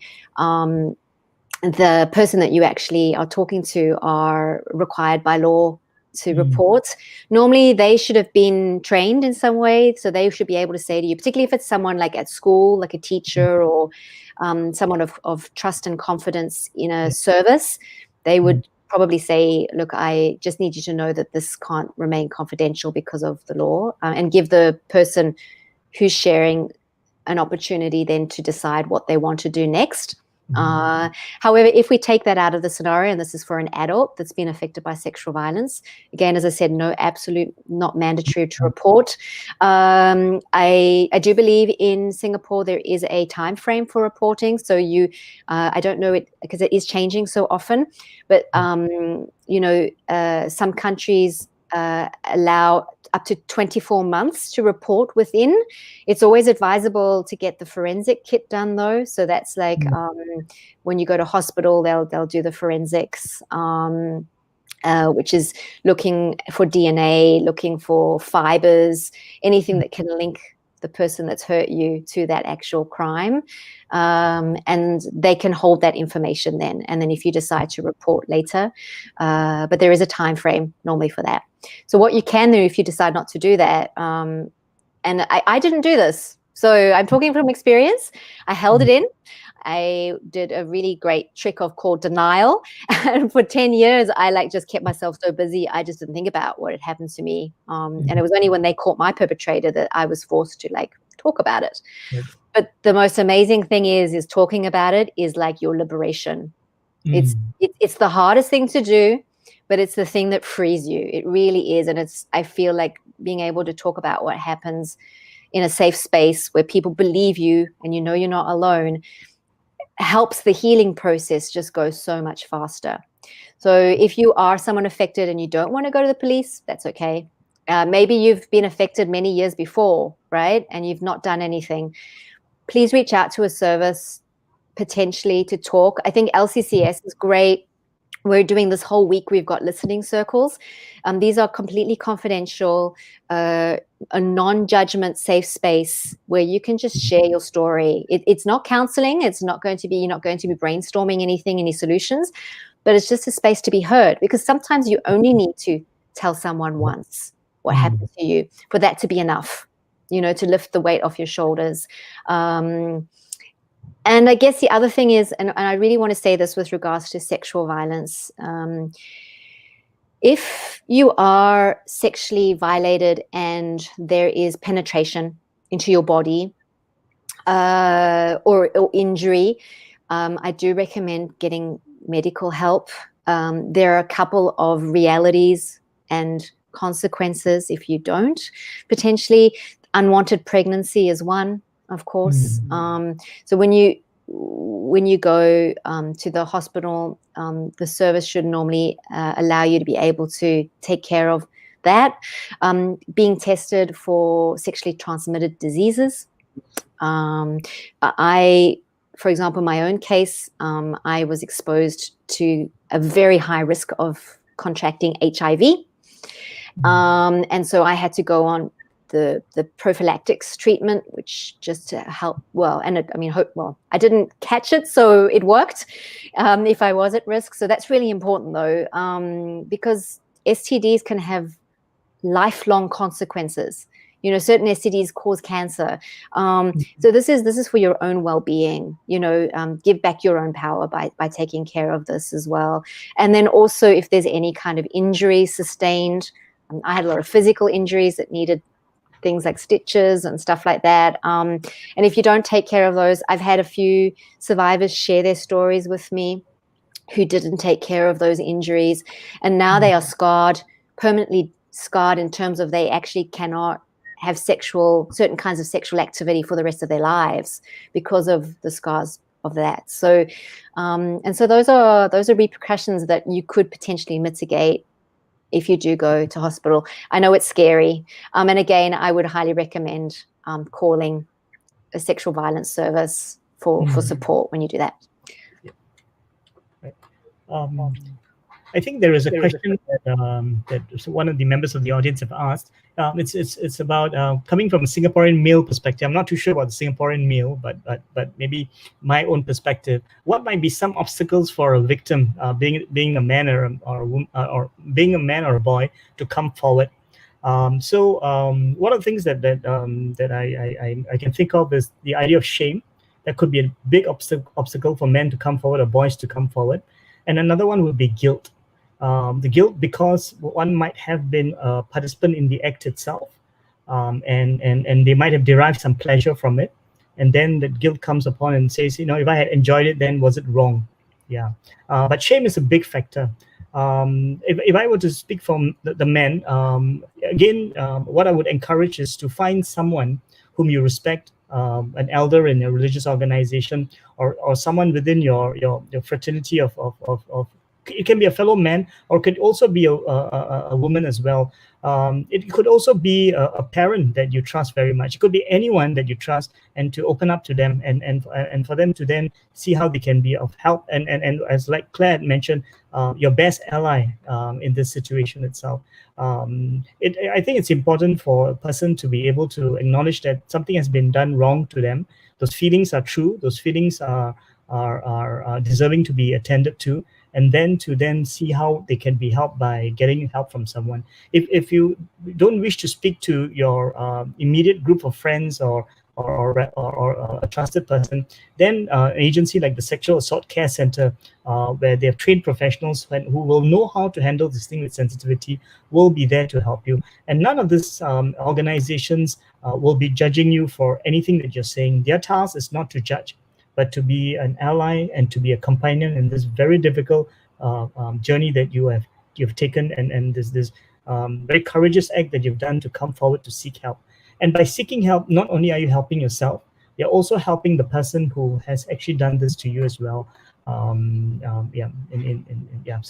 the person that you actually are talking to are required by law to report. Normally, they should have been trained in some way, so they should be able to say to you, particularly if it's someone like at school, like a teacher or someone of trust and confidence in a service, they would probably say, look, I just need you to know that this can't remain confidential because of the law, and give the person who's sharing an opportunity then to decide what they want to do next. However, if we take that out of the scenario, and this is for an adult that's been affected by sexual violence, again, as I said, not mandatory to report. I do believe in Singapore there is a time frame for reporting. So I don't know it because it is changing so often, but some countries allow up to 24 months to report within. It's always advisable to get the forensic kit done though. So that's like when you go to hospital, they'll do the forensics, which is looking for DNA, looking for fibers, anything that can link the person that's hurt you to that actual crime. And they can hold that information then. And then if you decide to report later, but there is a time frame normally for that. So what you can do if you decide not to do that, and I didn't do this, so I'm talking from experience. I held it in. I did a really great trick called denial. And for 10 years, I just kept myself so busy. I just didn't think about what had happened to me. And it was only when they caught my perpetrator that I was forced to talk about it. Yep. But the most amazing thing is talking about it is like your liberation. It's the hardest thing to do, but it's the thing that frees you. It really is. And I feel like being able to talk about what happens in a safe space where people believe you and you know you're not alone helps the healing process just go so much faster. So if you are someone affected and you don't want to go to the police, that's okay. Maybe you've been affected many years before, right? And you've not done anything. Please reach out to a service potentially to talk. I think LCCS is great. We're doing this whole week. We've got listening circles. These are completely confidential, a non-judgment safe space where you can just share your story. It's not counseling. You're not going to be brainstorming any solutions, but it's just a space to be heard, because sometimes you only need to tell someone once what happened to you for that to be enough, to lift the weight off your shoulders. And I guess the other thing is, and I really want to say this with regards to sexual violence, if you are sexually violated and there is penetration into your body or injury, I do recommend getting medical help. There are a couple of realities and consequences if you don't. Potentially unwanted pregnancy is one, of course. So when you go to the hospital, the service should normally allow you to be able to take care of that. Being tested for sexually transmitted diseases. For example, in my own case, I was exposed to a very high risk of contracting HIV. And so I had to go on the prophylactics treatment, which just to help. I didn't catch it, so it worked if I was at risk. So that's really important though, because STDs can have lifelong consequences. Certain STDs cause cancer. So this is for your own well-being. Give back your own power by taking care of this as well. And then also if there's any kind of injury sustained, I had a lot of physical injuries that needed things like stitches and stuff like that. And if you don't take care of those, I've had a few survivors share their stories with me who didn't take care of those injuries. And now they are permanently scarred in terms of they actually cannot have certain kinds of sexual activity for the rest of their lives because of the scars of that. So, and so those are repercussions that you could potentially mitigate if you do go to hospital. I know it's scary. And again, I would highly recommend calling a sexual violence service for support when you do that. Right. I think there is a question that one of the members of the audience have asked. It's about coming from a Singaporean male perspective. I'm not too sure about the Singaporean male, but maybe my own perspective. What might be some obstacles for a victim, being a man or a woman, or being a man or a boy, to come forward? So one of the things that I can think of is the idea of shame. That could be a big obstacle for men to come forward or boys to come forward. And another one would be guilt. The guilt because one might have been a participant in the act itself, and they might have derived some pleasure from it, and then the guilt comes upon and says, if I had enjoyed it, then was it wrong? Yeah. But shame is a big factor. If I were to speak from the men, again, what I would encourage is to find someone whom you respect, an elder in a religious organization, or someone within your fraternity of it can be a fellow man, or could also be a woman as well. It could also be a parent that you trust very much. It could be anyone that you trust, and to open up to them, and for them to then see how they can be of help. And as like Claire had mentioned, your best ally in this situation itself. I think it's important for a person to be able to acknowledge that something has been done wrong to them. Those feelings are true. Those feelings are deserving to be attended to, and then to see how they can be helped by getting help from someone. If you don't wish to speak to your immediate group of friends or a trusted person, then an agency like the Sexual Assault Care Center, where they have trained professionals who will know how to handle this thing with sensitivity, will be there to help you. And none of these organizations will be judging you for anything that you're saying. Their task is not to judge, but to be an ally and to be a companion in this very difficult journey that you've taken, and this very courageous act that you've done to come forward to seek help. And by seeking help, not only are you helping yourself, you're also helping the person who has actually done this to you as well. So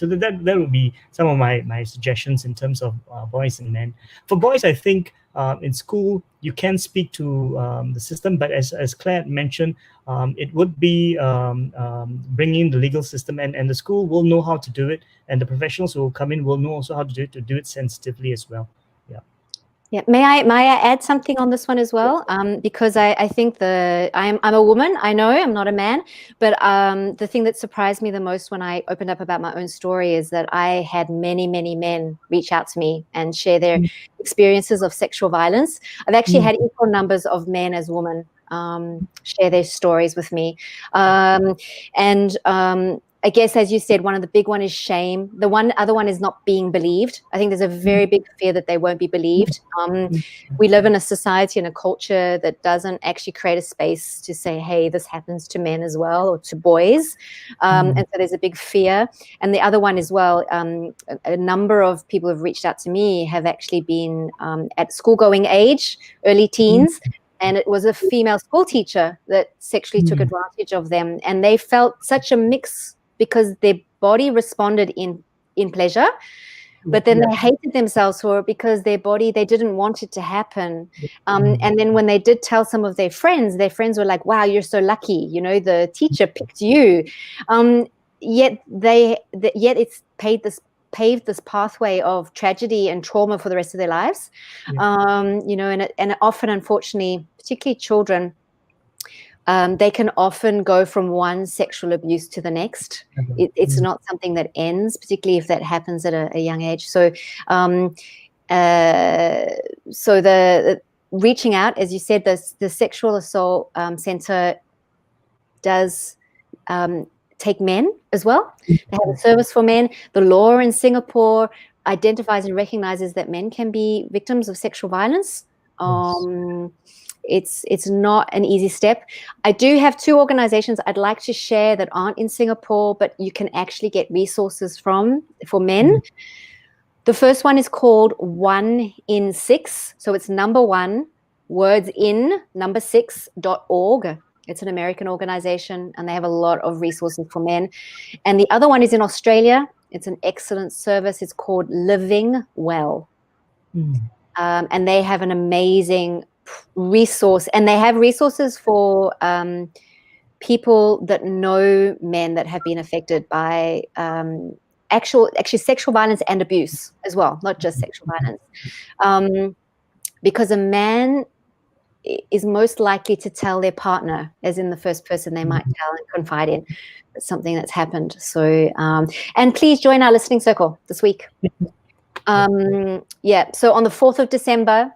that would be some of my suggestions in terms of boys and men. For boys, I think in school you can speak to the system, but as Claire mentioned, it would be bringing the legal system, and the school will know how to do it, and the professionals who will come in will know also how to do it sensitively as well. Yeah, may I add something on this one as well? Because I think I'm a woman. I know I'm not a man, but the thing that surprised me the most when I opened up about my own story is that I had many men reach out to me and share their experiences of sexual violence. I've actually had equal numbers of men as women share their stories with me, I guess, as you said, one of the big one is shame. The other one is not being believed. I think there's a very big fear that they won't be believed. We live in a society and a culture that doesn't actually create a space to say, hey, this happens to men as well, or to boys. And so there's a big fear. And the other one as well, a number of people who have reached out to me have actually been at school-going age, early teens, and it was a female school teacher that sexually took advantage of them. And they felt such a mix, because their body responded in pleasure, but then they hated themselves for it because their body, they didn't want it to happen. And then when they did tell some of their friends were like, wow, you're so lucky, the teacher picked you. Yet it's paved this pathway of tragedy and trauma for the rest of their lives. And often, unfortunately, particularly children, they can often go from one sexual abuse to the next. It's not something that ends, particularly if that happens at a young age. So, the reaching out, as you said, the Sexual Assault Center does take men as well. They have a service for men. The law in Singapore identifies and recognizes that men can be victims of sexual violence. It's not an easy step. I do have 2 organizations I'd like to share that aren't in Singapore, but you can actually get resources for men. The first one is called 1 in 6. So it's number 1, words in, number 6.org. It's an American organization, and they have a lot of resources for men. And the other one is in Australia. It's an excellent service. It's called Living Well. And they have an amazing resource, and they have resources for people that know men that have been affected by actually sexual violence and abuse as well, not just sexual violence, because a man is most likely to tell their partner, as in the first person they might tell and confide in, something that's happened. So and please join our listening circle this week. So on the 4th of December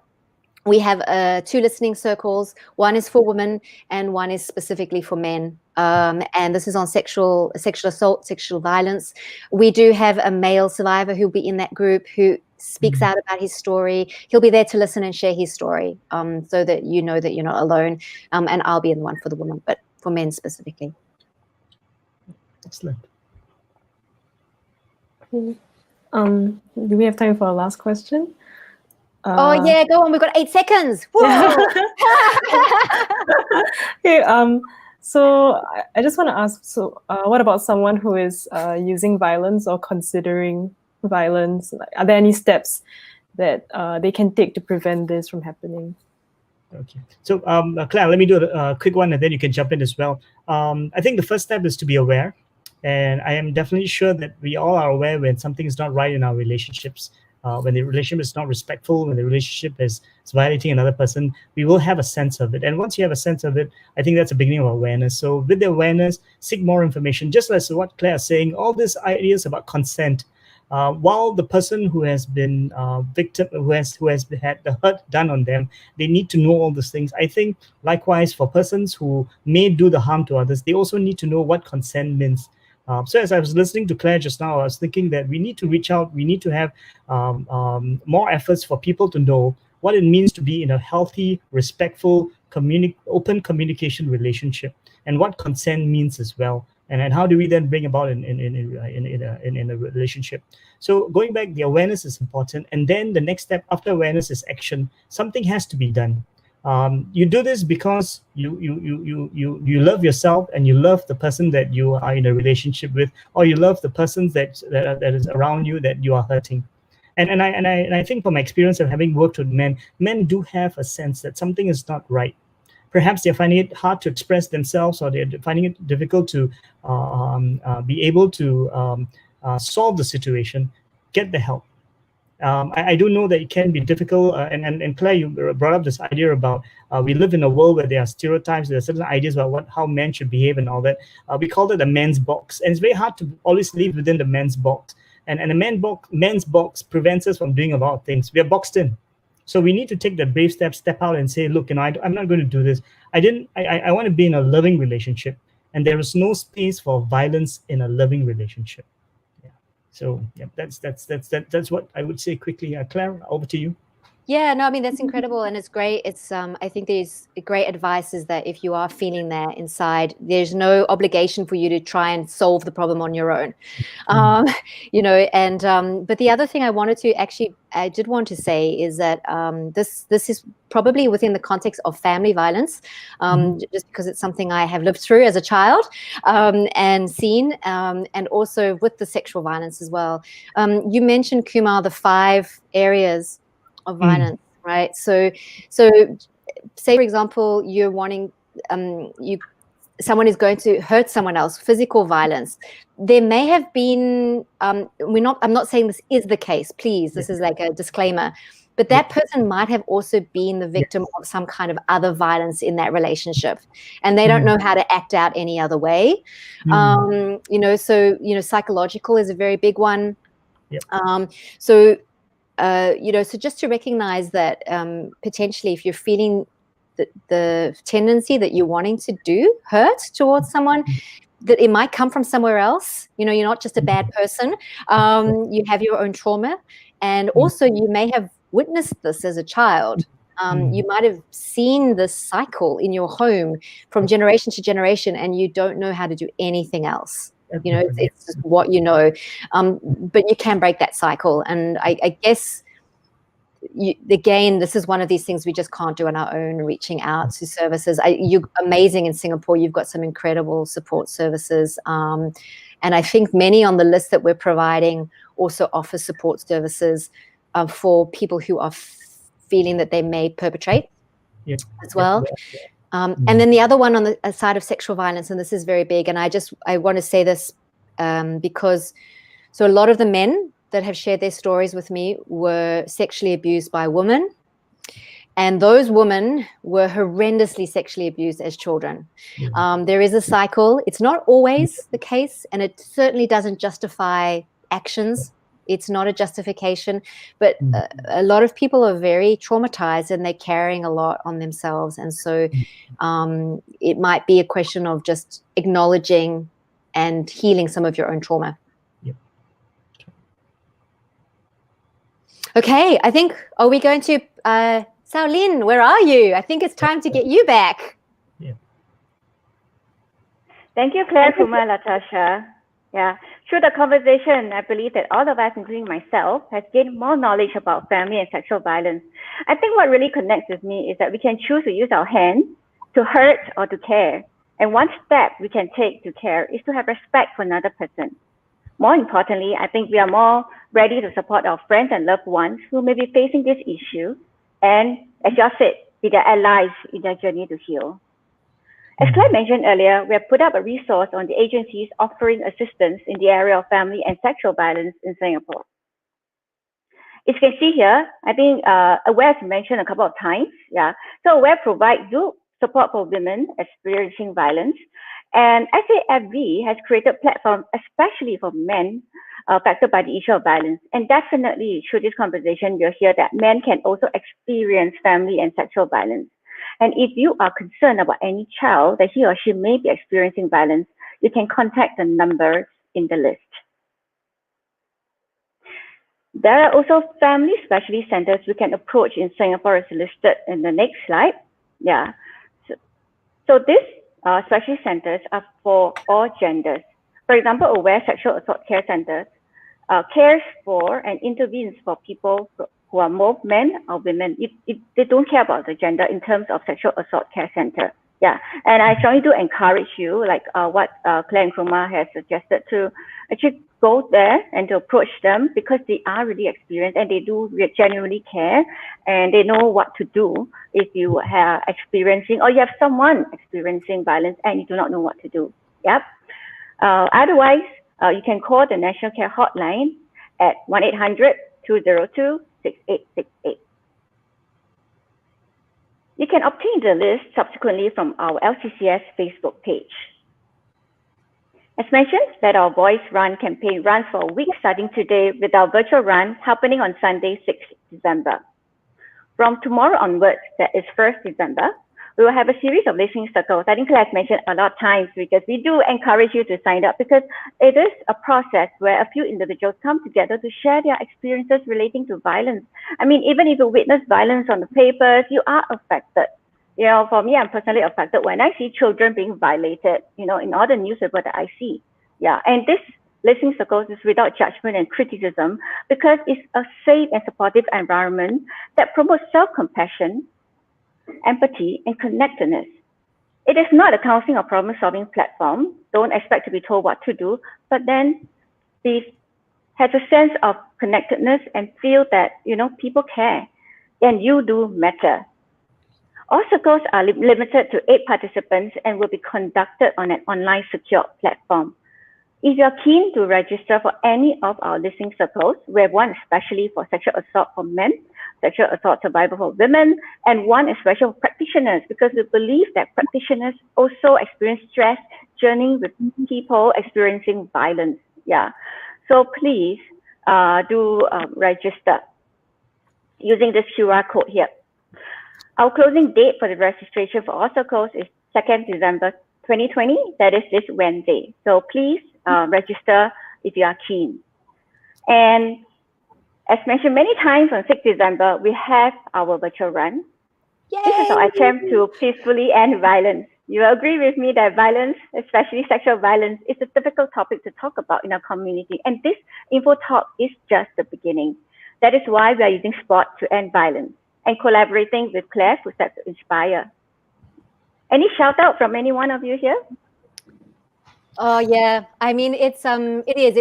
we have 2 listening circles. One is for women and one is specifically for men. And this is on sexual assault, sexual violence. We do have a male survivor who'll be in that group who speaks out about his story. He'll be there to listen and share his story, so that you know that you're not alone. And I'll be in the one for the woman, but for men specifically. Excellent. Do we have time for a last question? Go on. We've got 8 seconds. Whoa. Okay, So I just want to ask, so what about someone who is using violence or considering violence? Like, are there any steps that they can take to prevent this from happening? Okay. So, Claire, let me do a quick one, and then you can jump in as well. I think the first step is to be aware. And I am definitely sure that we all are aware when something is not right in our relationships, when the relationship is not respectful, when the relationship is violating another person, we will have a sense of it. And once you have a sense of it, I think that's the beginning of awareness. So with the awareness, seek more information. Just as what Claire is saying, all these ideas about consent, while the person who has been victim, who has had the hurt done on them, they need to know all these things. I think likewise for persons who may do the harm to others, they also need to know what consent means. So as I was listening to Claire just now, I was thinking that we need to reach out. We need to have more efforts for people to know what it means to be in a healthy, respectful, open communication relationship, and what consent means as well. And how do we then bring about in a relationship? So going back, the awareness is important, and then the next step after awareness is action. Something has to be done. You do this because you love yourself and you love the person that you are in a relationship with, or you love the persons that is around you that you are hurting. And I think from my experience of having worked with men do have a sense that something is not right. Perhaps they're finding it hard to express themselves, or they're finding it difficult to be able to solve the situation. Get the help. I do know that it can be difficult, and Claire, you brought up this idea about we live in a world where there are stereotypes, there are certain ideas about how men should behave and all that. We call it the men's box, and it's very hard to always live within the men's box. And the men's box prevents us from doing a lot of things. We are boxed in. So we need to take the brave step out and say, look, I'm not going to do this. I want to be in a loving relationship, and there is no space for violence in a loving relationship. Yeah. So yeah, that's what I would say quickly. Claire, over to you. Yeah, no, I mean, that's incredible. And it's great. It's, I think there's great advice is that if you are feeling that inside, there's no obligation for you to try and solve the problem on your own. But the other thing I did want to say is that this is probably within the context of family violence, just because it's something I have lived through as a child and seen, and also with the sexual violence as well. You mentioned, Kumar, the 5 areas of violence, right? So say, for example, you're wanting, someone is going to hurt someone else, physical violence. There may have been, I'm not saying this is the case, please, this is like a disclaimer, but that person might have also been the victim of some kind of other violence in that relationship, and they don't know how to act out any other way. So psychological is a very big one. So just to recognize that potentially if you're feeling the tendency that you're wanting to do hurt towards someone, that it might come from somewhere else. You're not just a bad person. You have your own trauma. And also you may have witnessed this as a child. You might have seen this cycle in your home from generation to generation, and you don't know how to do anything else. It's just what you know, but you can break that cycle. And I guess, again, this is one of these things we just can't do on our own, reaching out to services. You're amazing in Singapore. You've got some incredible support services. And I think many on the list that we're providing also offer support services for people who are feeling that they may perpetrate as well. And then the other one on the side of sexual violence, and this is very big, and I want to say this because a lot of the men that have shared their stories with me were sexually abused by women, and those women were horrendously sexually abused as children. There is a cycle. It's not always the case, and it certainly doesn't justify actions. It's not a justification, but a lot of people are very traumatized and they're carrying a lot on themselves. And so it might be a question of just acknowledging and healing some of your own trauma. Okay, I think, are we going to, Sao Lin, where are you? I think it's time to get you back. Thank you, Claire, Kumar, Latasha. Yeah, through the conversation, I believe that all of us, including myself, has gained more knowledge about family and sexual violence. I think what really connects with me is that we can choose to use our hands to hurt or to care. And one step we can take to care is to have respect for another person. More importantly, I think we are more ready to support our friends and loved ones who may be facing this issue, and as you said, be their allies in their journey to heal. As Claire mentioned earlier, we have put up a resource on the agencies offering assistance in the area of family and sexual violence in Singapore. As you can see here, I think Aware is mentioned a couple of times. Yeah, so Aware provides support for women experiencing violence, and SAFV has created platforms especially for men affected by the issue of violence. And definitely through this conversation, you'll hear that men can also experience family and sexual violence. And if you are concerned about any child that he or she may be experiencing violence, you can contact the numbers in the list. There are also family specialist centers we can approach in Singapore as listed in the next slide. Yeah. So these specialist centers are for all genders. For example, Aware Sexual Assault Care Center cares for and intervenes for people who are both men or women. They don't care about the gender in terms of sexual assault care center. Yeah, and I strongly do encourage you, like what Claire and Kumar has suggested, to actually go there and to approach them, because they are really experienced and they do genuinely care, and they know what to do if you are experiencing or you have someone experiencing violence and you do not know what to do. Yep. Otherwise, you can call the National Care Hotline at 1-800-202-6868. You can obtain the list subsequently from our LCCS Facebook page. As mentioned, Let Our Voice Run campaign runs for a week starting today with our virtual run happening on Sunday, 6th December. From tomorrow onwards, that is 1st December, we will have a series of listening circles. I think Claire has mentioned a lot of times, because we do encourage you to sign up, because it is a process where a few individuals come together to share their experiences relating to violence. I mean, even if you witness violence on the papers, you are affected. You know, for me, I'm personally affected when I see children being violated, you know, in all the newspaper that I see. Yeah, and this listening circles is without judgment and criticism, because it's a safe and supportive environment that promotes self-compassion, empathy, and connectedness. It is not a counseling or problem-solving platform. Don't expect to be told what to do, but then have a sense of connectedness and feel that, you know, people care and you do matter. All circles are limited to 8 participants and will be conducted on an online secure platform. If you are keen to register for any of our listening circles, we have one especially for sexual assault for men, sexual assault survivor for women, and one especially for practitioners, because we believe that practitioners also experience stress journeying with people experiencing violence. Yeah, so please do register using this QR code here. Our closing date for the registration for all circles is 2nd December 2020, that is this Wednesday. So please register if you are keen. And as mentioned many times, on 6th December, we have our virtual run. Yay! This is our attempt to peacefully end violence. You will agree with me that violence, especially sexual violence, is a difficult topic to talk about in our community. And this info talk is just the beginning. That is why we are using sport to end violence and collaborating with Claire Footsteps to Inspire. Any shout out from any one of you here? Oh yeah, I mean it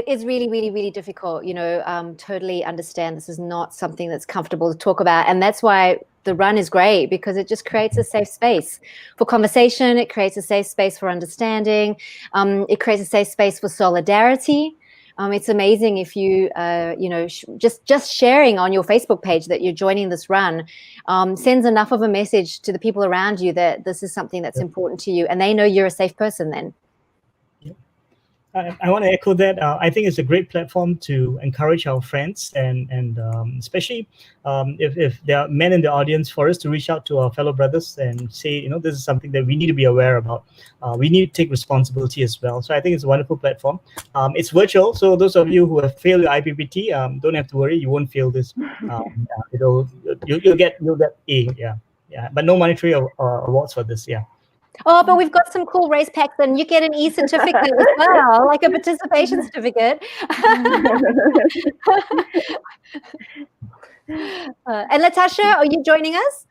is really, really, really difficult. You know, totally understand this is not something that's comfortable to talk about, and that's why the run is great, because it just creates a safe space for conversation. It creates a safe space for understanding. It creates a safe space for solidarity. It's amazing if you, you know, just sharing on your Facebook page that you're joining this run sends enough of a message to the people around you that this is something that's important to you, and they know you're a safe person then. I want to echo that. I think it's a great platform to encourage our friends, and especially if there are men in the audience, for us to reach out to our fellow brothers and say, you know, this is something that we need to be aware about. We need to take responsibility as well. So I think it's a wonderful platform. It's virtual, so those of you who have failed your IPPT, don't have to worry. You won't fail this. You'll get A. Yeah, but no monetary awards for this. Yeah. Oh, but we've got some cool race packs, and you get an e-certificate as well, like a participation certificate. And Latasha, are you joining us?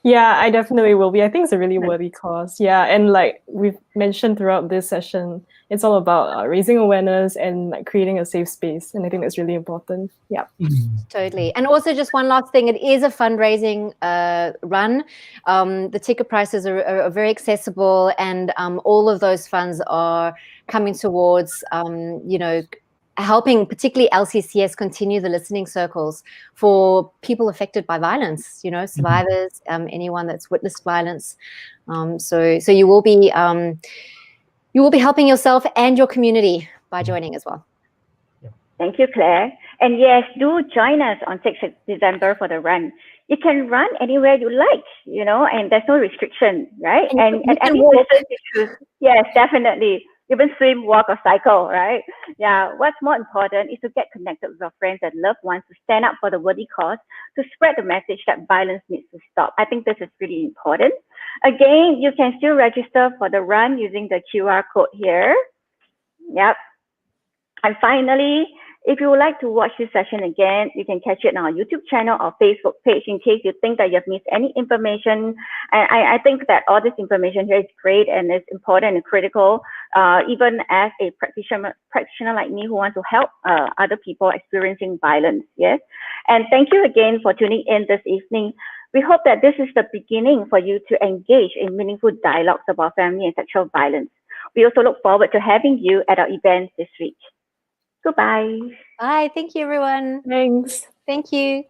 Yeah, I definitely will be. I think it's a really worthy cause. Yeah, and like we've mentioned throughout this session, it's all about raising awareness and like creating a safe space, and I think that's really important. Yeah. Totally. And also just one last thing, it is a fundraising run. The ticket prices are very accessible, and all of those funds are coming towards, helping particularly LCCS continue the listening circles for people affected by violence, survivors, anyone that's witnessed violence. So you will be helping yourself and your community by joining as well. Thank you, Claire. And yes, do join us on 6th December for the run. You can run anywhere you like, and there's no restriction, right? And any distance you choose. Yes, definitely. Even swim, walk, or cycle, right? Yeah. What's more important is to get connected with your friends and loved ones to stand up for the worthy cause, to spread the message that violence needs to stop. I think this is really important. Again, you can still register for the run using the QR code here. Yep. And finally, if you would like to watch this session again, you can catch it on our YouTube channel or Facebook page in case you think that you've missed any information. I think that all this information here is great and it's important and critical, even as a practitioner like me who wants to help other people experiencing violence. Yes. And thank you again for tuning in this evening. We hope that this is the beginning for you to engage in meaningful dialogues about family and sexual violence. We also look forward to having you at our events this week. Goodbye. Bye. Thank you, everyone. Thanks. Thank you.